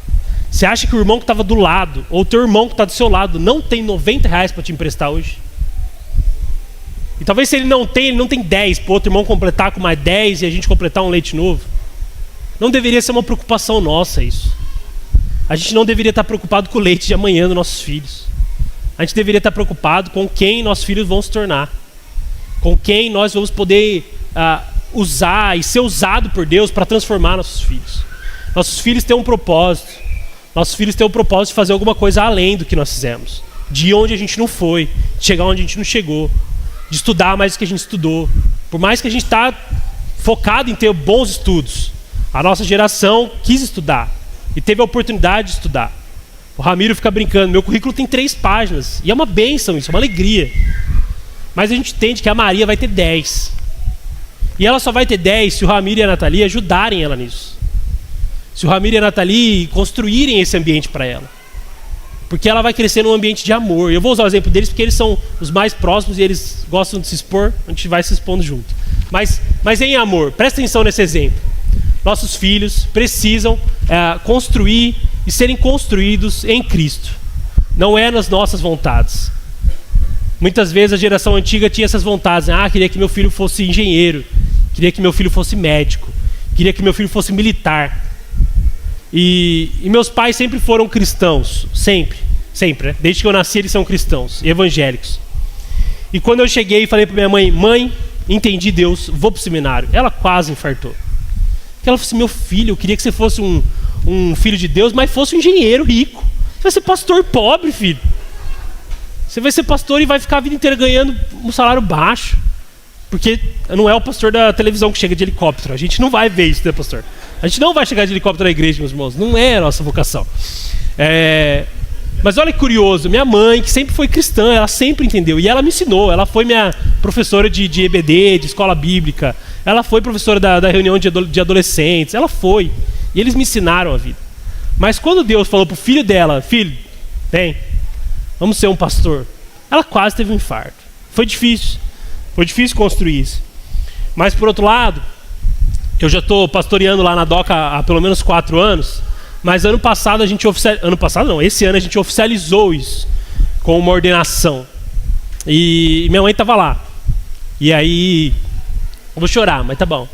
Você acha que o irmão que estava do lado, ou o teu irmão que está do seu lado, não tem R$90 para te emprestar hoje? E talvez se ele não tem 10, para o outro irmão completar com mais 10 e a gente completar um leite novo. Não deveria ser uma preocupação nossa isso. A gente não deveria estar preocupado com o leite de amanhã dos nossos filhos. A gente deveria estar preocupado com quem nossos filhos vão se tornar. Com quem nós vamos poder usar e ser usado por Deus para transformar nossos filhos. Nossos filhos têm um propósito. Nossos filhos têm o propósito de fazer alguma coisa além do que nós fizemos. De onde a gente não foi, de chegar onde a gente não chegou. De estudar mais do que a gente estudou. Por mais que a gente está focado em ter bons estudos, a nossa geração quis estudar e teve a oportunidade de estudar. O Ramiro fica brincando, meu currículo tem 3 páginas, e é uma bênção isso, é uma alegria. Mas a gente entende que a Maria vai ter 10. E ela só vai ter 10 se o Ramiro e a Nathalie ajudarem ela nisso. Se o Ramiro e a Nathalie construírem esse ambiente para ela. Porque ela vai crescer num ambiente de amor. Eu vou usar o exemplo deles porque eles são os mais próximos e eles gostam de se expor, a gente vai se expondo junto. Mas em amor, presta atenção nesse exemplo. Nossos filhos precisam construir e serem construídos em Cristo. Não é nas nossas vontades. Muitas vezes a geração antiga tinha essas vontades. Queria que meu filho fosse engenheiro. Queria que meu filho fosse médico. Queria que meu filho fosse militar. E meus pais sempre foram cristãos, sempre, né? Desde que eu nasci eles são cristãos, evangélicos. E quando eu cheguei e falei para minha mãe, mãe, entendi Deus, vou para o seminário. Ela quase infartou. Porque ela falou assim, meu filho, eu queria que você fosse um filho de Deus, mas fosse um engenheiro rico. Você vai ser pastor pobre, filho. Você vai ser pastor e vai ficar a vida inteira ganhando um salário baixo. Porque não é o pastor da televisão que chega de helicóptero. A gente não vai ver isso, né, pastor? A gente não vai chegar de helicóptero na igreja, meus irmãos. Não é a nossa vocação. Mas olha que curioso, minha mãe, que sempre foi cristã, ela sempre entendeu. E ela me ensinou, ela foi minha professora de EBD, de escola bíblica. Ela foi professora da reunião de adolescentes, ela foi. E eles me ensinaram a vida. Mas quando Deus falou pro filho dela, filho, vem, vamos ser um pastor. Ela quase teve um infarto. Foi difícil construir isso. Mas por outro lado, eu já estou pastoreando lá na DOCA há pelo menos 4 anos. Mas ano passado a gente esse ano a gente oficializou isso com uma ordenação. E minha mãe estava lá. E aí, eu vou chorar, mas tá bom.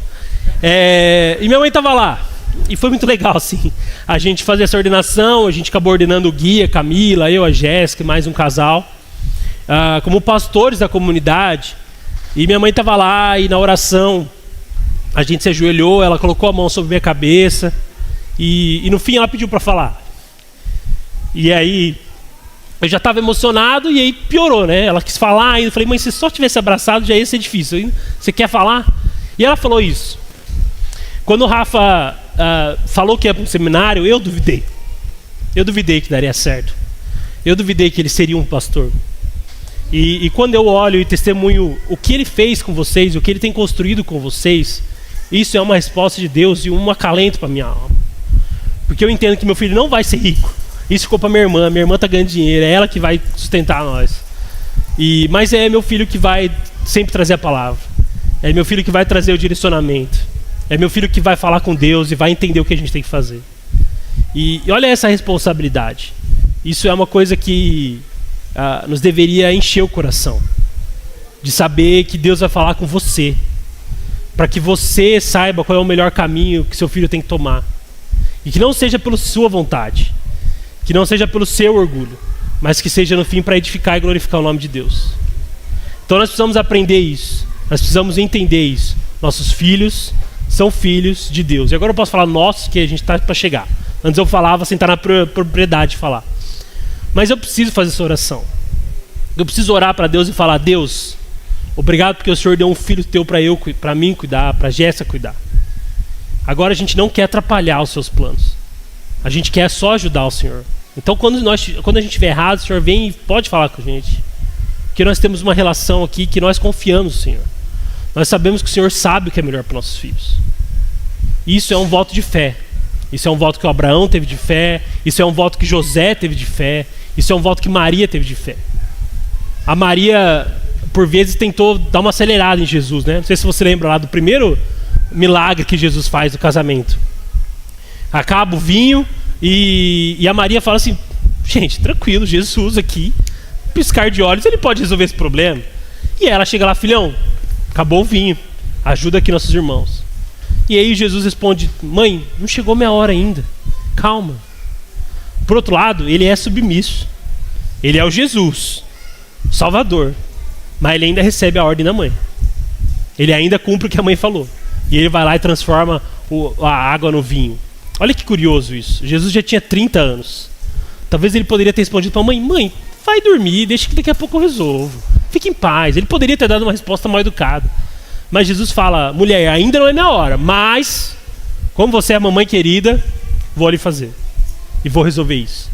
E minha mãe estava lá. E foi muito legal, assim, a gente fazer essa ordenação. A gente acabou ordenando o Gui, a Camila, eu, a Jéssica, mais um casal, como pastores da comunidade. E minha mãe estava lá e na oração a gente se ajoelhou, ela colocou a mão sobre minha cabeça. E no fim ela pediu para falar. E aí eu já estava emocionado e aí piorou, né? Ela quis falar ainda. Eu falei, mãe, se só tivesse abraçado já ia ser difícil. Você quer falar? E ela falou isso. Quando o Rafa falou que ia para um seminário, eu duvidei. Eu duvidei que daria certo. Eu duvidei que ele seria um pastor. E quando eu olho e testemunho o que ele fez com vocês, o que ele tem construído com vocês, isso é uma resposta de Deus e um acalento para minha alma. Porque eu entendo que meu filho não vai ser rico. Isso ficou para minha irmã está ganhando dinheiro, é ela que vai sustentar nós. Mas é meu filho que vai sempre trazer a palavra. É meu filho que vai trazer o direcionamento. É meu filho que vai falar com Deus e vai entender o que a gente tem que fazer. E olha essa responsabilidade. Isso é uma coisa que nos deveria encher o coração. De saber que Deus vai falar com você. Para que você saiba qual é o melhor caminho que seu filho tem que tomar. E que não seja pela sua vontade, que não seja pelo seu orgulho, mas que seja no fim para edificar e glorificar o nome de Deus. Então nós precisamos aprender isso, nós precisamos entender isso. Nossos filhos são filhos de Deus. E agora eu posso falar nossos, que a gente está para chegar. Antes eu falava sem estar na propriedade de falar. Mas eu preciso fazer essa oração. Eu preciso orar para Deus e falar, Deus, obrigado porque o Senhor deu um filho teu para mim cuidar, para a Jéssica cuidar. Agora a gente não quer atrapalhar os seus planos. A gente quer só ajudar o Senhor. Então quando a gente estiver errado, o Senhor vem e pode falar com a gente. Porque nós temos uma relação aqui que nós confiamos no Senhor. Nós sabemos que o Senhor sabe o que é melhor para nossos filhos. Isso é um voto de fé. Isso é um voto que o Abraão teve de fé. Isso é um voto que José teve de fé. Isso é um voto que Maria teve de fé. A Maria, por vezes, tentou dar uma acelerada em Jesus, né? Não sei se você lembra lá do primeiro milagre que Jesus faz no casamento. Acaba o vinho e a Maria fala assim, gente, tranquilo, Jesus aqui, piscar de olhos, ele pode resolver esse problema. E ela chega lá, filhão, acabou o vinho, ajuda aqui nossos irmãos. E aí Jesus responde, mãe, não chegou minha hora ainda, calma. Por outro lado, ele é submisso. Ele é o Jesus, o Salvador, mas ele ainda recebe a ordem da mãe. Ele ainda cumpre o que a mãe falou. E ele vai lá e transforma a água no vinho. Olha que curioso isso. Jesus já tinha 30 anos. Talvez ele poderia ter respondido para a mãe, mãe, vai dormir, deixa que daqui a pouco eu resolvo. Fique em paz. Ele poderia ter dado uma resposta mal educada. Mas Jesus fala, mulher, ainda não é minha hora, mas, como você é a mamãe querida, vou ali fazer. E vou resolver isso.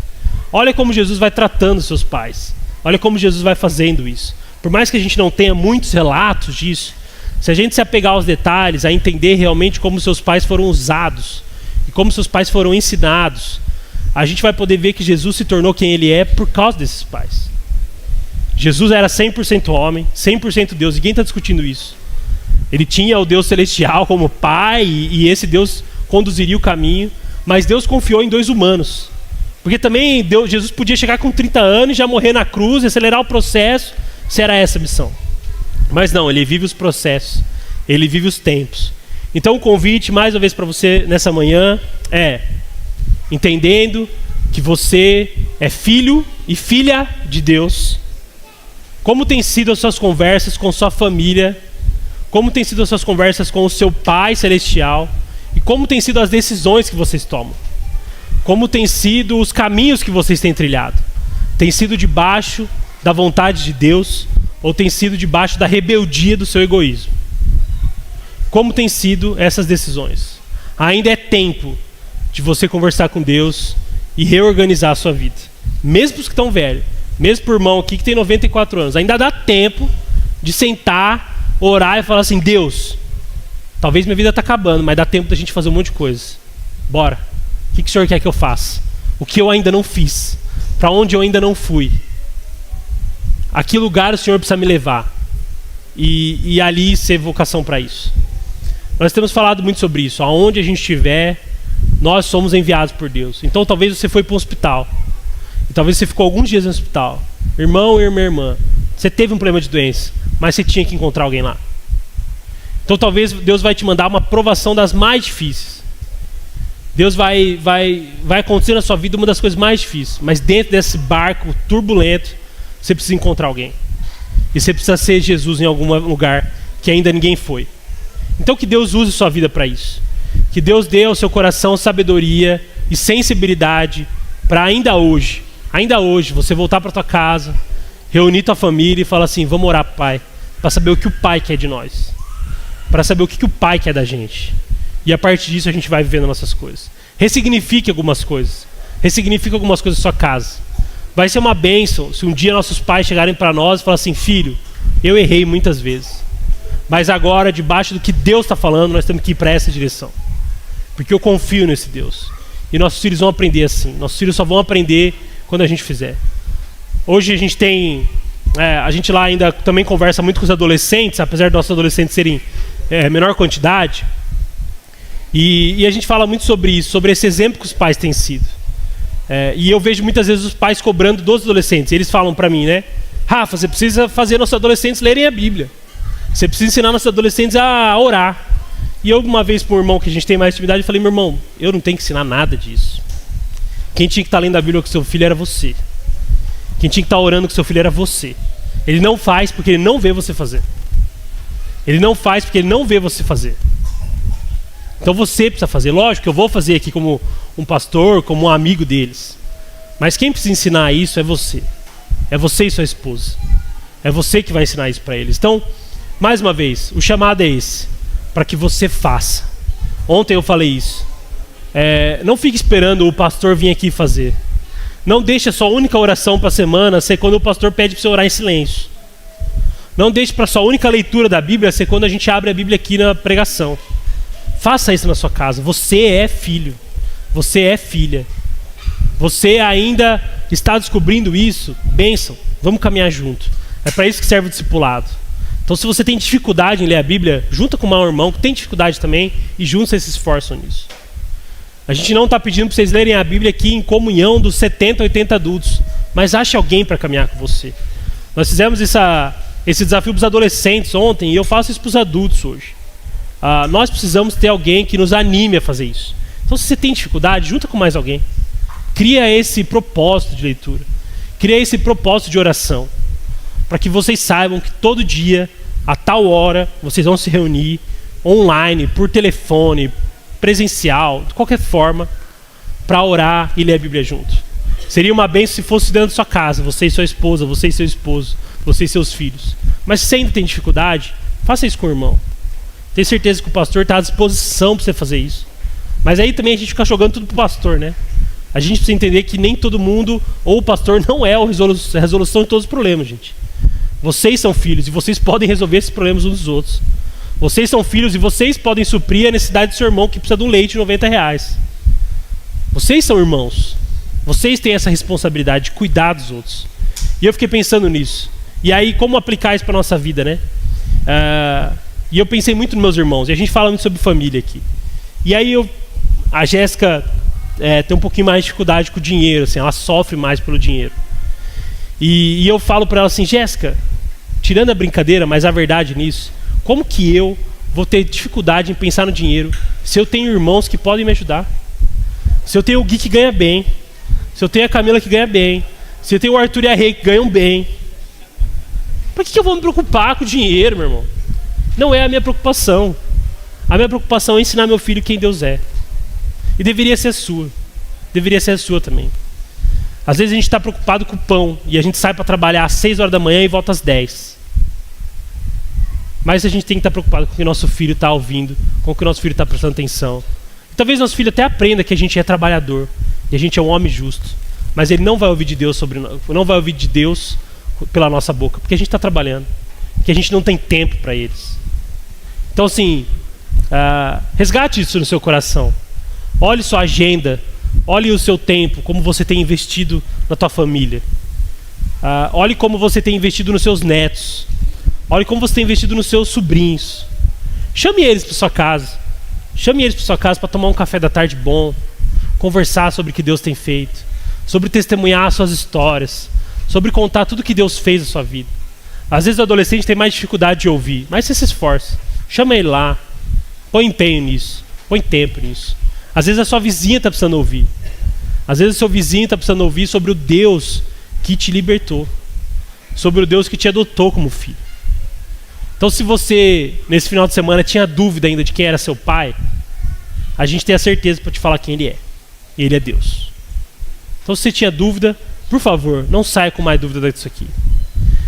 Olha como Jesus vai tratando seus pais. Olha como Jesus vai fazendo isso. Por mais que a gente não tenha muitos relatos disso, se a gente se apegar aos detalhes, a entender realmente como seus pais foram usados e como seus pais foram ensinados, a gente vai poder ver que Jesus se tornou quem ele é por causa desses pais. Jesus era 100% homem, 100% Deus, ninguém está discutindo isso. Ele tinha o Deus celestial como pai e esse Deus conduziria o caminho, mas Deus confiou em 2 humanos. Porque também Jesus podia chegar com 30 anos e já morrer na cruz, acelerar o processo, se era essa a missão. Mas não, ele vive os processos, ele vive os tempos. Então o convite, mais uma vez para você nessa manhã, é entendendo que você é filho e filha de Deus. Como tem sido as suas conversas com sua família, como tem sido as suas conversas com o seu Pai Celestial e como tem sido as decisões que vocês tomam. Como tem sido os caminhos que vocês têm trilhado. Tem sido debaixo da vontade de Deus ou tem sido debaixo da rebeldia do seu egoísmo? Como tem sido essas decisões? Ainda é tempo de você conversar com Deus e reorganizar a sua vida. Mesmo para os que estão velhos, mesmo para o irmão aqui que tem 94 anos, ainda dá tempo de sentar, orar e falar assim: Deus, talvez minha vida está acabando, mas dá tempo da gente fazer um monte de coisa. Bora. O que o Senhor quer que eu faça? O que eu ainda não fiz? Para onde eu ainda não fui? A que lugar o Senhor precisa me levar? E ali ser vocação para isso. Nós temos falado muito sobre isso. Aonde a gente estiver, nós somos enviados por Deus. Então talvez você foi para um hospital. E talvez você ficou alguns dias no hospital. Irmão e irmã, você teve um problema de doença, mas você tinha que encontrar alguém lá. Então talvez Deus vai te mandar uma provação das mais difíceis. Deus vai acontecer na sua vida uma das coisas mais difíceis. Mas dentro desse barco turbulento, você precisa encontrar alguém. E você precisa ser Jesus em algum lugar que ainda ninguém foi. Então que Deus use sua vida para isso. Que Deus dê ao seu coração sabedoria e sensibilidade para ainda hoje, você voltar para tua casa, reunir tua família e falar assim: vamos orar, Pai, para saber o que o Pai quer de nós. Para saber o que o Pai quer da gente. E a partir disso a gente vai vivendo nossas coisas. Ressignifique algumas coisas. Ressignifique algumas coisas da sua casa. Vai ser uma bênção se um dia nossos pais chegarem para nós e falarem assim: filho, eu errei muitas vezes, mas agora, debaixo do que Deus está falando, nós temos que ir para essa direção. Porque eu confio nesse Deus. E nossos filhos vão aprender assim. Nossos filhos só vão aprender quando a gente fizer. Hoje a gente tem... a gente lá ainda também conversa muito com os adolescentes, apesar de nossos adolescentes serem menor quantidade. E a gente fala muito sobre isso, sobre esse exemplo que os pais têm sido. E eu vejo muitas vezes os pais cobrando dos adolescentes. Eles falam para mim, né? Rafa, você precisa fazer nossos adolescentes lerem a Bíblia. Você precisa ensinar nossos adolescentes a orar. E eu, uma vez para um irmão que a gente tem mais intimidade, eu falei: meu irmão, eu não tenho que ensinar nada disso. Quem tinha que estar lendo a Bíblia com seu filho era você. Quem tinha que estar orando com seu filho era você. Ele não faz porque ele não vê você fazer. Ele não faz porque ele não vê você fazer. Então você precisa fazer. Lógico que eu vou fazer aqui como um pastor, como um amigo deles. Mas quem precisa ensinar isso é você. É você e sua esposa. É você que vai ensinar isso para eles. Então, mais uma vez, o chamado é esse. Para que você faça. Ontem eu falei isso. Não fique esperando o pastor vir aqui fazer. Não deixe a sua única oração para a semana ser quando o pastor pede para você orar em silêncio. Não deixe para a sua única leitura da Bíblia ser quando a gente abre a Bíblia aqui na pregação. Faça isso na sua casa. Você é filho. Você é filha. Você ainda está descobrindo isso? Bênção. Vamos caminhar junto. É para isso que serve o discipulado. Então, se você tem dificuldade em ler a Bíblia, junta com um irmão que tem dificuldade também e juntos vocês se esforçam nisso. A gente não está pedindo para vocês lerem a Bíblia aqui em comunhão dos 70, 80 adultos, mas ache alguém para caminhar com você. Nós fizemos esse desafio para os adolescentes ontem e eu faço isso para os adultos hoje. Nós precisamos ter alguém que nos anime a fazer isso. Então, se você tem dificuldade, junta com mais alguém. Cria esse propósito de leitura. Cria esse propósito de oração. Para que vocês saibam que todo dia, a tal hora, vocês vão se reunir online, por telefone, presencial, de qualquer forma, para orar e ler a Bíblia junto. Seria uma bênção se fosse dentro da sua casa, você e sua esposa, você e seu esposo, você e seus filhos. Mas se você ainda tem dificuldade, faça isso com o irmão. Tenho certeza que o pastor está à disposição para você fazer isso. Mas aí também a gente fica jogando tudo para o pastor, né? A gente precisa entender que nem todo mundo, ou o pastor não é a resolução de todos os problemas, gente. Vocês são filhos e vocês podem resolver esses problemas uns dos outros. Vocês são filhos e vocês podem suprir a necessidade do seu irmão que precisa de um leite de R$90. Vocês são irmãos. Vocês têm essa responsabilidade de cuidar dos outros. E eu fiquei pensando nisso. E aí, como aplicar isso para a nossa vida, né? E eu pensei muito nos meus irmãos. E a gente fala muito sobre família aqui. E aí, a Jéssica tem um pouquinho mais de dificuldade com o dinheiro. Assim, ela sofre mais pelo dinheiro. E eu falo para ela assim: Jéssica, tirando a brincadeira, mas a verdade nisso, como que eu vou ter dificuldade em pensar no dinheiro se eu tenho irmãos que podem me ajudar? Se eu tenho o Gui que ganha bem, se eu tenho a Camila que ganha bem, se eu tenho o Arthur e a Rei que ganham bem, por que eu vou me preocupar com o dinheiro, meu irmão? Não é a minha preocupação. A minha preocupação é ensinar meu filho quem Deus é. E deveria ser a sua. Deveria ser a sua também. Às vezes a gente está preocupado com o pão e a gente sai para trabalhar às 6 horas da manhã e volta às 10. Mas a gente tem que estar preocupado com o que nosso filho está ouvindo, com o que nosso filho está prestando atenção. Talvez nosso filho até aprenda que a gente é trabalhador e a gente é um homem justo. mas ele não vai ouvir de Deus não vai ouvir de Deus pela nossa boca, porque a gente está trabalhando, porque a gente não tem tempo para eles. Então assim, resgate isso no seu coração. Olhe sua agenda, olhe o seu tempo, como você tem investido na tua família. Olhe como você tem investido nos seus netos. Olhe como você tem investido nos seus sobrinhos. Chame eles para sua casa. Chame eles para sua casa para tomar um café da tarde bom, conversar sobre o que Deus tem feito, sobre testemunhar suas histórias, sobre contar tudo que Deus fez na sua vida. Às vezes o adolescente tem mais dificuldade de ouvir, mas você se esforça. Chama ele lá, põe empenho nisso, põe tempo nisso. Às vezes a sua vizinha está precisando ouvir. Às vezes o seu vizinho está precisando ouvir sobre o Deus que te libertou, sobre o Deus que te adotou como filho. Então se você, nesse final de semana, tinha dúvida ainda de quem era seu pai, a gente tem a certeza para te falar quem ele é. Ele é Deus. Então se você tinha dúvida, por favor, não saia com mais dúvida disso aqui.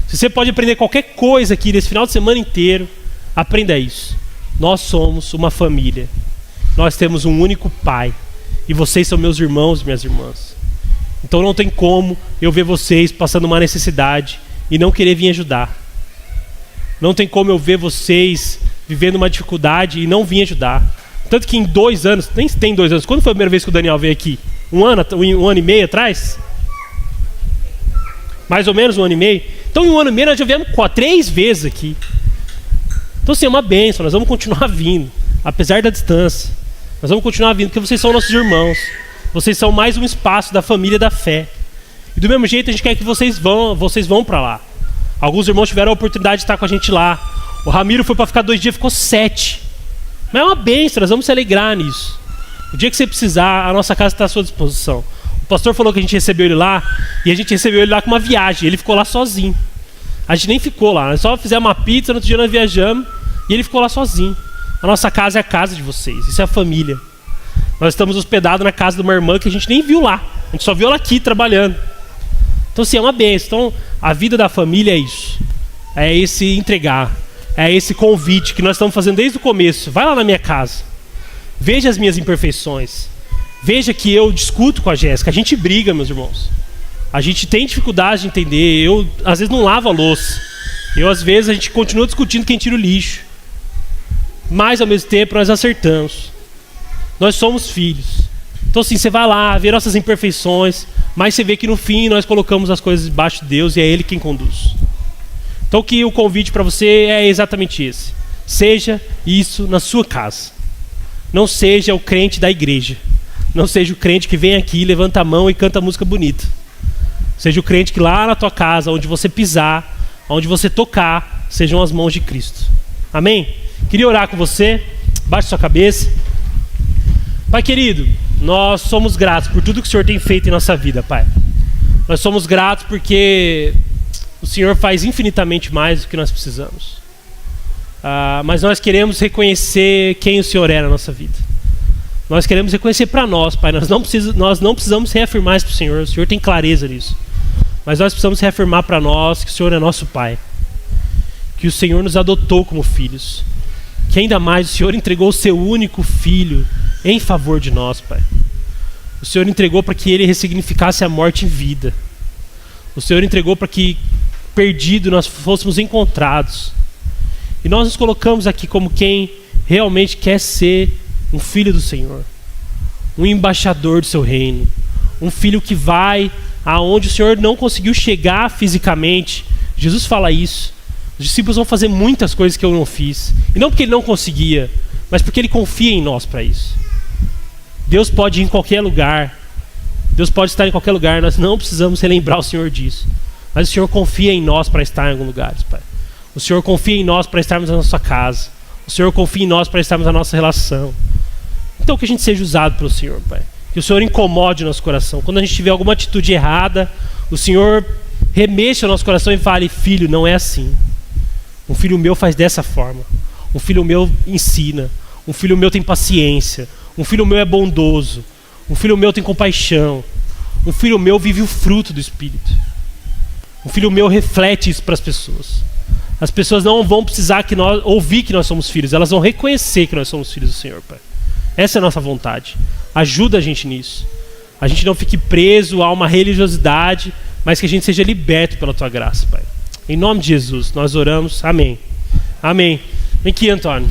Se você pode aprender qualquer coisa aqui nesse final de semana inteiro, aprenda isso. Nós somos uma família. Nós temos um único pai. E vocês são meus irmãos e minhas irmãs. Então não tem como eu ver vocês passando uma necessidade e não querer vir ajudar. Não tem como eu ver vocês vivendo uma dificuldade e não vir ajudar. Tanto que em 2 anos, nem tem 2 anos, quando foi a primeira vez que o Daniel veio aqui? Um ano e meio atrás? Mais ou menos 1 ano e meio. Então em 1 ano e meio nós já viemos 3 vezes aqui. Então assim, é uma bênção, nós vamos continuar vindo, apesar da distância. Nós vamos continuar vindo, porque vocês são nossos irmãos. Vocês são mais um espaço da família da fé. E do mesmo jeito a gente quer que vocês vão para lá. Alguns irmãos tiveram a oportunidade de estar com a gente lá. O Ramiro foi para ficar 2 dias, ficou 7. Mas é uma bênção, nós vamos se alegrar nisso. O dia que você precisar, a nossa casa está à sua disposição. O pastor falou que a gente recebeu ele lá, e a gente recebeu ele lá com uma viagem. Ele ficou lá sozinho. A gente nem ficou lá, nós só fizemos uma pizza, no outro dia nós viajamos, e ele ficou lá sozinho. A nossa casa é a casa de vocês, isso é a família. Nós estamos hospedados na casa de uma irmã que a gente nem viu lá. A gente só viu ela aqui trabalhando. Então assim, é uma bênção. Então a vida da família é isso. É esse entregar. É esse convite que nós estamos fazendo desde o começo. Vai lá na minha casa. Veja as minhas imperfeições. Veja que eu discuto com a Jéssica. A gente briga, meus irmãos. A gente tem dificuldade de entender. Eu às vezes não lavo a louça. Às vezes a gente continua discutindo quem tira o lixo. Mas ao mesmo tempo nós acertamos. Nós somos filhos. Então assim, você vai lá, vê nossas imperfeições, mas você vê que no fim nós colocamos as coisas debaixo de Deus e é Ele quem conduz. Então que o convite para você é exatamente esse. Seja isso na sua casa. Não seja o crente da igreja. Não seja o crente que vem aqui, levanta a mão e canta música bonita. Seja o crente que lá na tua casa, onde você pisar, onde você tocar, sejam as mãos de Cristo. Amém? Queria orar com você. Baixe sua cabeça. Pai querido, nós somos gratos por tudo que o Senhor tem feito em nossa vida, Pai. Nós somos gratos porque o Senhor faz infinitamente mais do que nós precisamos. Mas nós queremos reconhecer quem o Senhor é na nossa vida. Nós queremos reconhecer para nós, Pai. Nós não precisamos reafirmar isso para o Senhor. O Senhor tem clareza nisso. Mas nós precisamos reafirmar para nós que o Senhor é nosso Pai. Que o Senhor nos adotou como filhos. Que ainda mais o Senhor entregou o seu único filho em favor de nós, Pai. O Senhor entregou para que Ele ressignificasse a morte em vida. O Senhor entregou para que, perdido, nós fôssemos encontrados. E nós nos colocamos aqui como quem realmente quer ser um filho do Senhor. Um embaixador do seu reino. Um filho que vai aonde o Senhor não conseguiu chegar fisicamente. Jesus fala isso. Os discípulos vão fazer muitas coisas que eu não fiz. E não porque Ele não conseguia, mas porque Ele confia em nós para isso. Deus pode ir em qualquer lugar. Deus pode estar em qualquer lugar. Nós não precisamos relembrar o Senhor disso. Mas o Senhor confia em nós para estar em algum lugar, Pai. O Senhor confia em nós para estarmos na nossa casa. O Senhor confia em nós para estarmos na nossa relação. Então que a gente seja usado pelo Senhor, Pai. Que o Senhor incomode o nosso coração. Quando a gente tiver alguma atitude errada, o Senhor remexa o nosso coração e fale: filho, não é assim. Um filho meu faz dessa forma. Um filho meu ensina. Um filho meu tem paciência. Um filho meu é bondoso. Um filho meu tem compaixão. Um filho meu vive o fruto do Espírito. Um filho meu reflete isso para as pessoas. As pessoas não vão precisar ouvir que nós somos filhos. Elas vão reconhecer que nós somos filhos do Senhor, Pai. Essa é a nossa vontade. Ajuda a gente nisso. a gente não fique preso a uma religiosidade, mas que a gente seja liberto pela tua graça, Pai. Em nome de Jesus, nós oramos. Amém. Amém. Vem aqui, Antônio.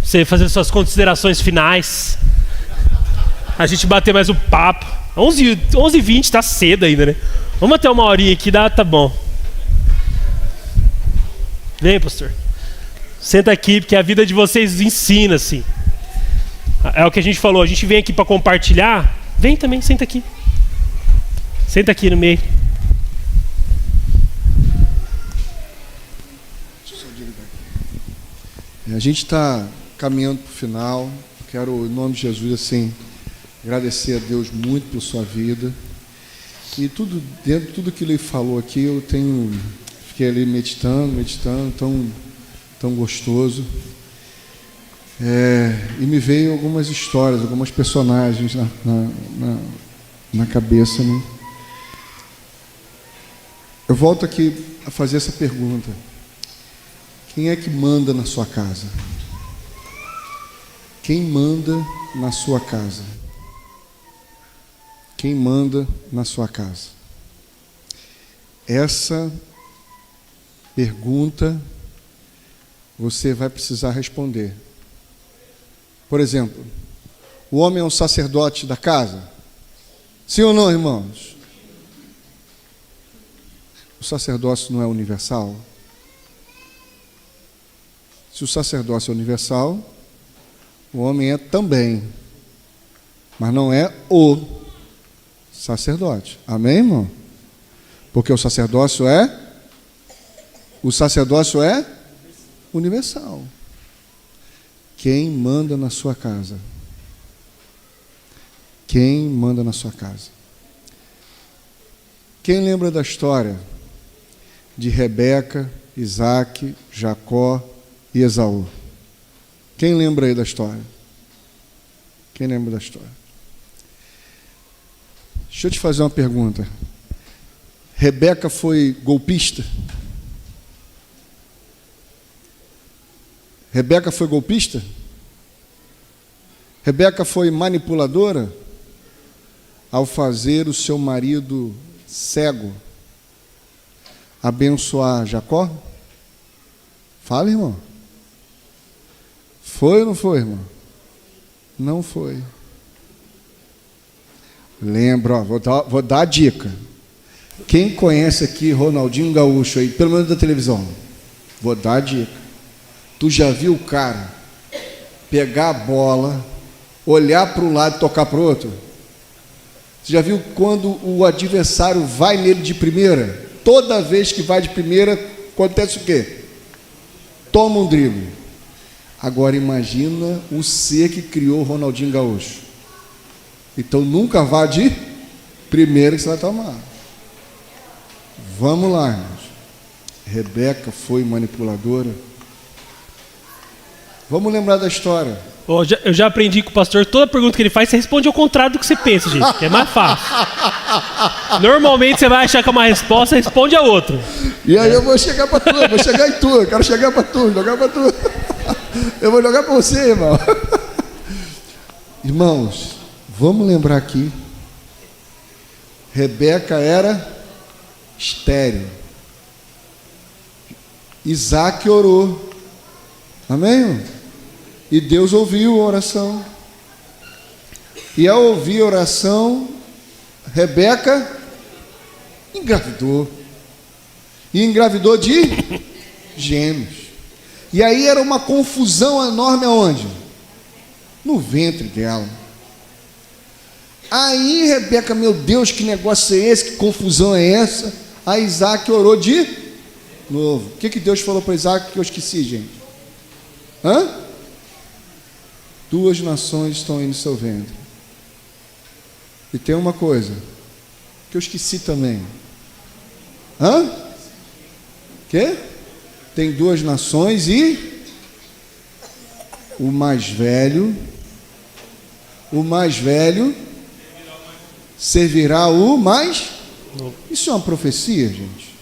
Você fazer suas considerações finais. A gente bater mais um papo. 11h20, tá cedo ainda, né? Vamos até uma horinha aqui, tá bom. Vem, pastor. Senta aqui, porque a vida de vocês ensina, assim. É o que a gente falou, a gente vem aqui para compartilhar. Vem também, senta aqui. Senta aqui no meio. A gente está caminhando para o final. Quero, em nome de Jesus, assim, agradecer a Deus muito por sua vida. E dentro de tudo que ele falou aqui, fiquei ali meditando, tão gostoso. E me veio algumas histórias, algumas personagens na cabeça, né? Eu volto aqui a fazer essa pergunta: quem é que manda na sua casa? Quem manda na sua casa? Quem manda na sua casa? Essa pergunta você vai precisar responder. Por exemplo, o homem é um sacerdote da casa? Sim ou não, irmãos? O sacerdócio não é universal? Se o sacerdócio é universal, o homem é também, mas não é o sacerdote. Amém, irmão? Porque o sacerdócio é universal. Quem manda na sua casa? Quem manda na sua casa? Quem lembra da história de Rebeca, Isaac, Jacó e Esaú? Quem lembra aí da história? Quem lembra da história? Deixa eu te fazer uma pergunta. Rebeca foi golpista? Rebeca foi golpista? Rebeca foi manipuladora ao fazer o seu marido cego abençoar Jacó? Fala, irmão. Foi ou não foi, irmão? Não foi. Lembra, ó, vou dar a dica. Quem conhece aqui Ronaldinho Gaúcho aí, pelo menos da televisão, vou dar a dica. Tu já viu o cara pegar a bola, olhar para um lado e tocar para o outro? Você já viu quando o adversário vai nele de primeira? Toda vez que vai de primeira, acontece o quê? Toma um drible. Agora imagina o ser que criou o Ronaldinho Gaúcho. Então nunca vá de primeira que você vai tomar. Vamos lá, irmãos. Rebeca foi manipuladora. Vamos lembrar da história. Eu já aprendi com o pastor, toda pergunta que ele faz, você responde ao contrário do que você pensa, gente, que é mais fácil. Normalmente você vai achar que é uma resposta, responde a outra. E aí eu vou chegar para tu, vou chegar em tu, eu quero chegar para tu, jogar para tu. Eu vou jogar para você, irmão. Irmãos, vamos lembrar aqui. Rebeca era estéril. Isaac orou. Amém, irmão? E Deus ouviu a oração. E ao ouvir a oração, Rebeca engravidou. E engravidou de gêmeos. E aí era uma confusão enorme aonde? No ventre dela. Aí Rebeca, meu Deus, que negócio é esse? Que confusão é essa? Aí Isaac orou de novo. O que Deus falou para Isaac que eu esqueci, gente? Hã? 2 nações estão aí no seu ventre. E tem uma coisa que eu esqueci também. Hã? Quê? Tem 2 nações e o mais velho servirá o mais. Isso é uma profecia, gente?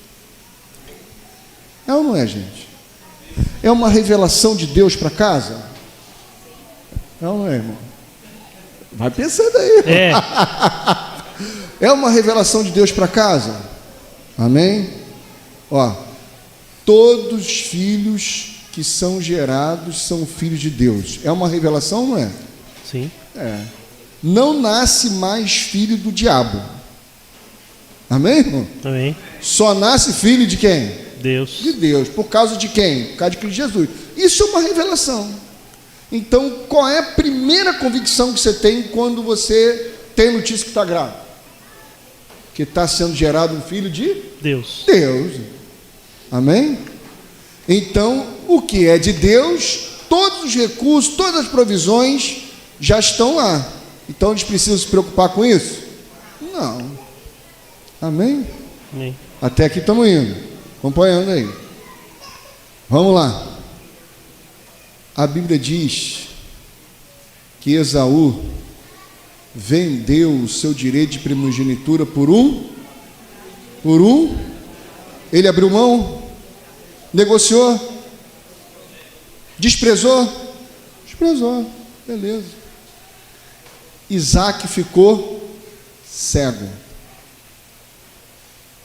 É ou não é, gente? É uma revelação de Deus para casa? É ou não é, irmão? Vai pensando aí. É. É uma revelação de Deus para casa? Amém? Ó, todos os filhos que são gerados são filhos de Deus. É uma revelação, não é? Sim. É. Não nasce mais filho do diabo. Amém, irmão? Amém. Só nasce filho de quem? Deus. De Deus. Por causa de quem? Por causa de Cristo Jesus. Isso é uma revelação. Então, qual é a primeira convicção que você tem quando você tem notícia que está grávida? Que está sendo gerado um filho de Deus. Deus. Amém? Então, o que é de Deus, todos os recursos, todas as provisões já estão lá. Então, eles precisam se preocupar com isso? Não. Amém? Amém. Até aqui estamos indo. Acompanhando aí. Vamos lá. A Bíblia diz que Esaú vendeu o seu direito de primogenitura por um. Ele abriu mão, negociou, desprezou, beleza. Isaac ficou cego.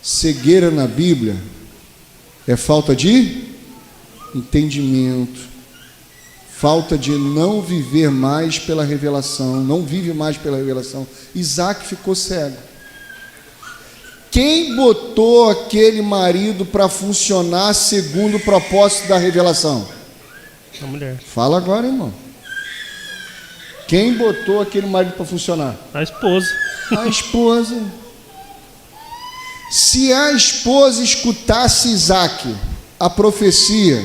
Cegueira na Bíblia é falta de entendimento, falta de não viver mais pela revelação, não vive mais pela revelação. Isaac ficou cego. Quem botou aquele marido para funcionar segundo o propósito da revelação? A mulher. Fala agora, irmão. Quem botou aquele marido para funcionar? A esposa. A esposa. Se a esposa escutasse Isaac, a profecia,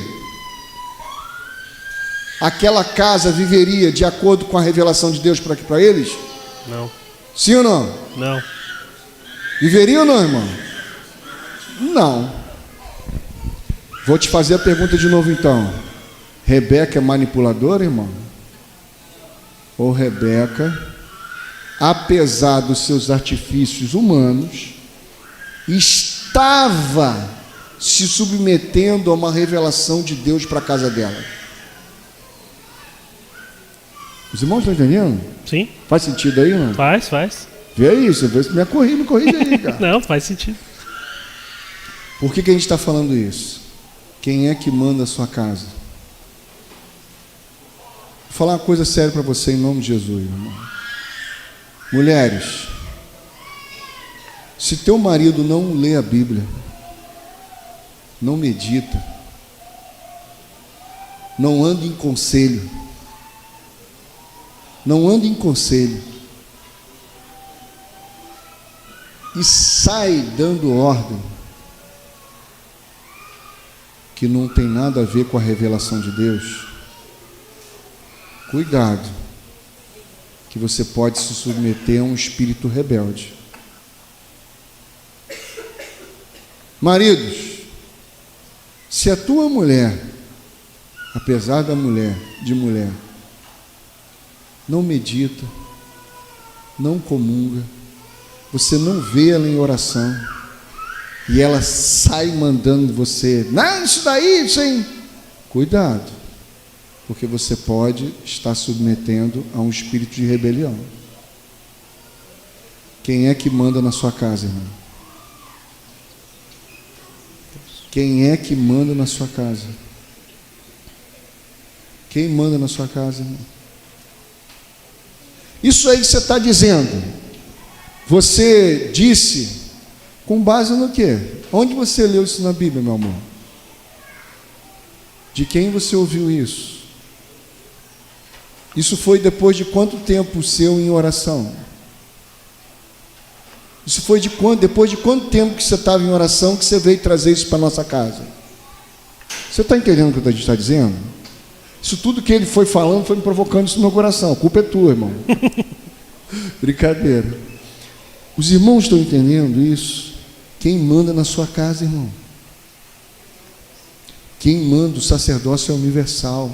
aquela casa viveria de acordo com a revelação de Deus para eles? Não. Sim ou não? Não. Viveria ou não, irmão? Não. Vou te fazer a pergunta de novo então. Rebeca é manipuladora, irmão? Ou Rebeca, apesar dos seus artifícios humanos, estava se submetendo a uma revelação de Deus para a casa dela? Os irmãos estão entendendo? Sim. Faz sentido aí, não? Faz. Vê isso, vê se me corrige aí, cara. Não, faz sentido. Por que a gente está falando isso? Quem é que manda a sua casa? Vou falar uma coisa séria para você em nome de Jesus, irmão. Mulheres, se teu marido não lê a Bíblia, não medita, não anda em conselho, e sai dando ordem que não tem nada a ver com a revelação de Deus, cuidado, que você pode se submeter a um espírito rebelde. Maridos, se a tua mulher, apesar de mulher, não medita, não comunga, você não vê ela em oração, e ela sai mandando você, não, isso daí, isso aí. Cuidado, porque você pode estar submetendo a um espírito de rebelião. Quem é que manda na sua casa, irmão? Quem é que manda na sua casa? Quem manda na sua casa, irmão? Isso aí que você está dizendo, você disse com base no quê? Onde você leu isso na Bíblia, meu amor? De quem você ouviu isso? Isso foi depois de quanto tempo seu em oração? Isso foi depois de quanto tempo que você estava em oração que você veio trazer isso para a nossa casa? Você está entendendo o que a gente está dizendo? Isso tudo que ele foi falando foi me provocando isso no meu coração. A culpa é tua, irmão. Brincadeira. Os irmãos estão entendendo isso? Quem manda na sua casa, irmão? Quem manda? O sacerdócio é universal.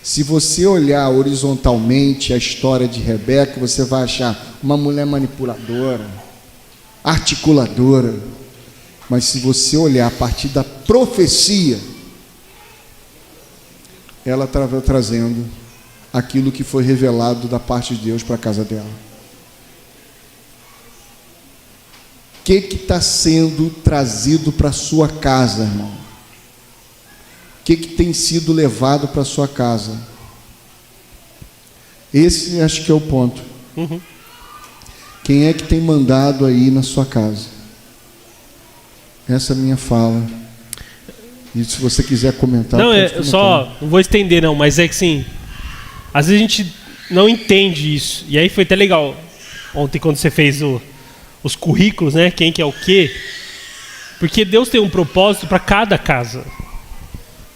Se você olhar horizontalmente a história de Rebeca, você vai achar uma mulher manipuladora, articuladora. Mas se você olhar a partir da profecia, ela estava trazendo aquilo que foi revelado da parte de Deus para a casa dela. O que está sendo trazido para a sua casa, irmão? O que tem sido levado para a sua casa? Esse acho que é o ponto. Uhum. Quem é que tem mandado aí na sua casa? Essa é a minha fala. E se você quiser comentar... Não, não vou estender não, mas é que sim, às vezes a gente não entende isso. E aí foi até legal ontem quando você fez os currículos, né? Quem que é o quê? Porque Deus tem um propósito para cada casa.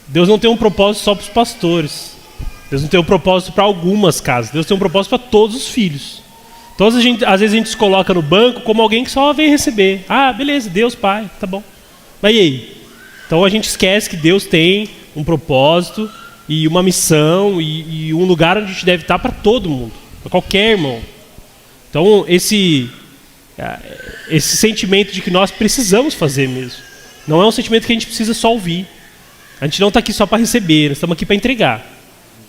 Deus não tem um propósito só para os pastores. Deus não tem um propósito para algumas casas. Deus tem um propósito para todos os filhos. Então às vezes a gente se coloca no banco como alguém que só vem receber. Ah, beleza, Deus Pai, tá bom. Mas e aí? Então a gente esquece que Deus tem um propósito e uma missão e um lugar onde a gente deve estar para todo mundo, para qualquer irmão. Então esse sentimento de que nós precisamos fazer mesmo. Não é um sentimento que a gente precisa só ouvir. A gente não está aqui só para receber, nós estamos aqui para entregar.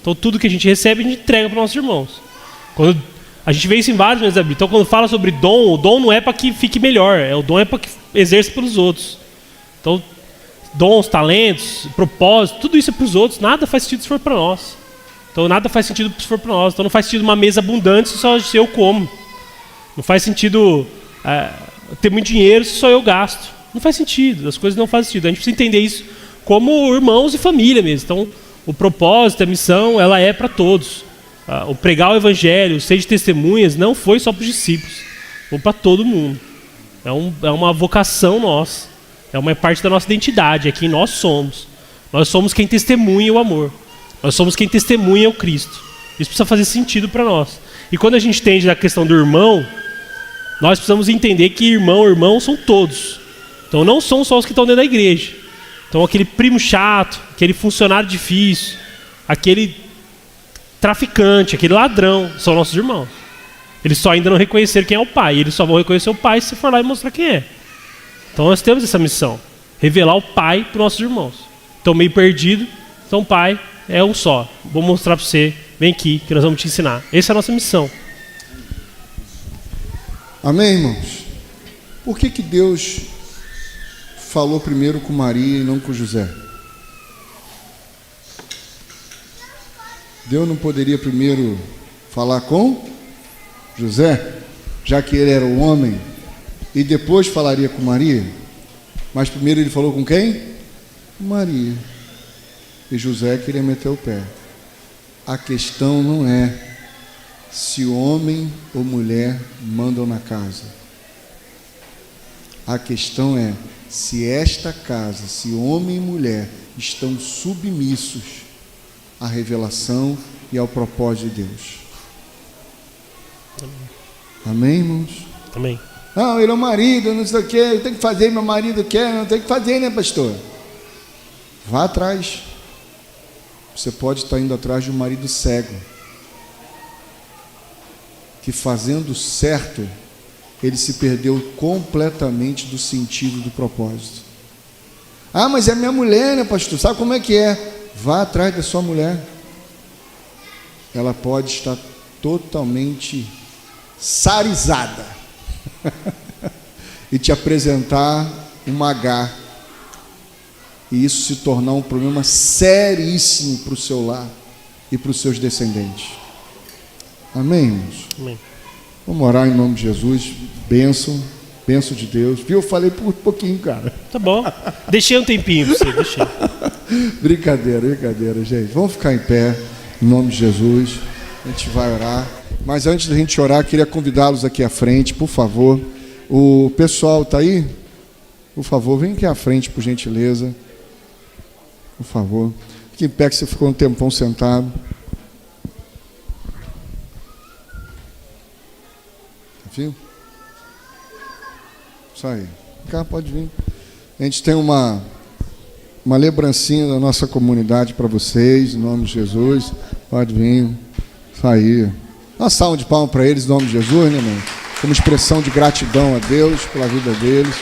Então tudo que a gente recebe, a gente entrega para os nossos irmãos. Quando a gente vê isso em vários meses da Bíblia. Então quando fala sobre dom, o dom não é para que fique melhor, o dom é para que exerça pelos outros. Então, dons, talentos, propósito, tudo isso é para os outros, nada faz sentido se for para nós. Então nada faz sentido se for para nós. Então não faz sentido uma mesa abundante se só eu como. Não faz sentido ter muito dinheiro se só eu gasto. Não faz sentido, as coisas não fazem sentido. A gente precisa entender isso como irmãos e família mesmo. Então o propósito, a missão, ela é para todos. O pregar o evangelho, o ser de testemunhas, não foi só para os discípulos, foi para todo mundo. É uma vocação nossa, é uma parte da nossa identidade, é quem nós somos. Nós somos quem testemunha o amor, nós somos quem testemunha o Cristo. Isso precisa fazer sentido para nós. E quando a gente entende a questão do irmão, nós precisamos entender que irmão são todos. Então não são só os que estão dentro da igreja. Então aquele primo chato, aquele funcionário difícil, aquele traficante, aquele ladrão, são nossos irmãos. Eles só ainda não reconheceram quem é o pai. Eles só vão reconhecer o pai se você for lá e mostrar quem é. Então nós temos essa missão, revelar o pai para os nossos irmãos. Estão meio perdidos, então o pai é um só. Vou mostrar para você, vem aqui que nós vamos te ensinar. Essa é a nossa missão. Amém, irmãos? Por que Deus falou primeiro com Maria e não com José? Deus não poderia primeiro falar com José, já que ele era o homem, e depois falaria com Maria? Mas primeiro ele falou com quem? Com Maria. E José queria meter o pé. A questão não é se homem ou mulher mandam na casa. A questão é se esta casa, se homem e mulher estão submissos à revelação e ao propósito de Deus. Amém, irmãos? Amém. Não, ele é o marido, não sei o que, eu tenho que fazer, meu marido quer, não tem que fazer, né, pastor? Vá atrás. Você pode estar indo atrás de um marido cego, que fazendo certo, ele se perdeu completamente do sentido do propósito. Ah, mas é minha mulher, né, pastor? Sabe como é que é? Vá atrás da sua mulher. Ela pode estar totalmente sarizada e te apresentar uma H, e isso se tornar um problema seríssimo para o seu lar e para os seus descendentes. Amém, irmãos? Amém. Vamos orar em nome de Jesus. Bênção de Deus. Viu? Eu falei por pouquinho, cara. Tá bom. Deixei um tempinho para você, deixei. Brincadeira, gente. Vamos ficar em pé, em nome de Jesus. A gente vai orar. Mas antes da gente orar, queria convidá-los aqui à frente, por favor. O pessoal está aí? Por favor, vem aqui à frente, por gentileza. Por favor. Fique em pé, que você ficou um tempão sentado. Viu? Isso aí. Cá, pode vir. A gente tem uma lembrancinha da nossa comunidade para vocês, em nome de Jesus. Pode vir. Isso aí. Dá uma salva de palmas para eles, em nome de Jesus, né, irmão? Como expressão de gratidão a Deus pela vida deles.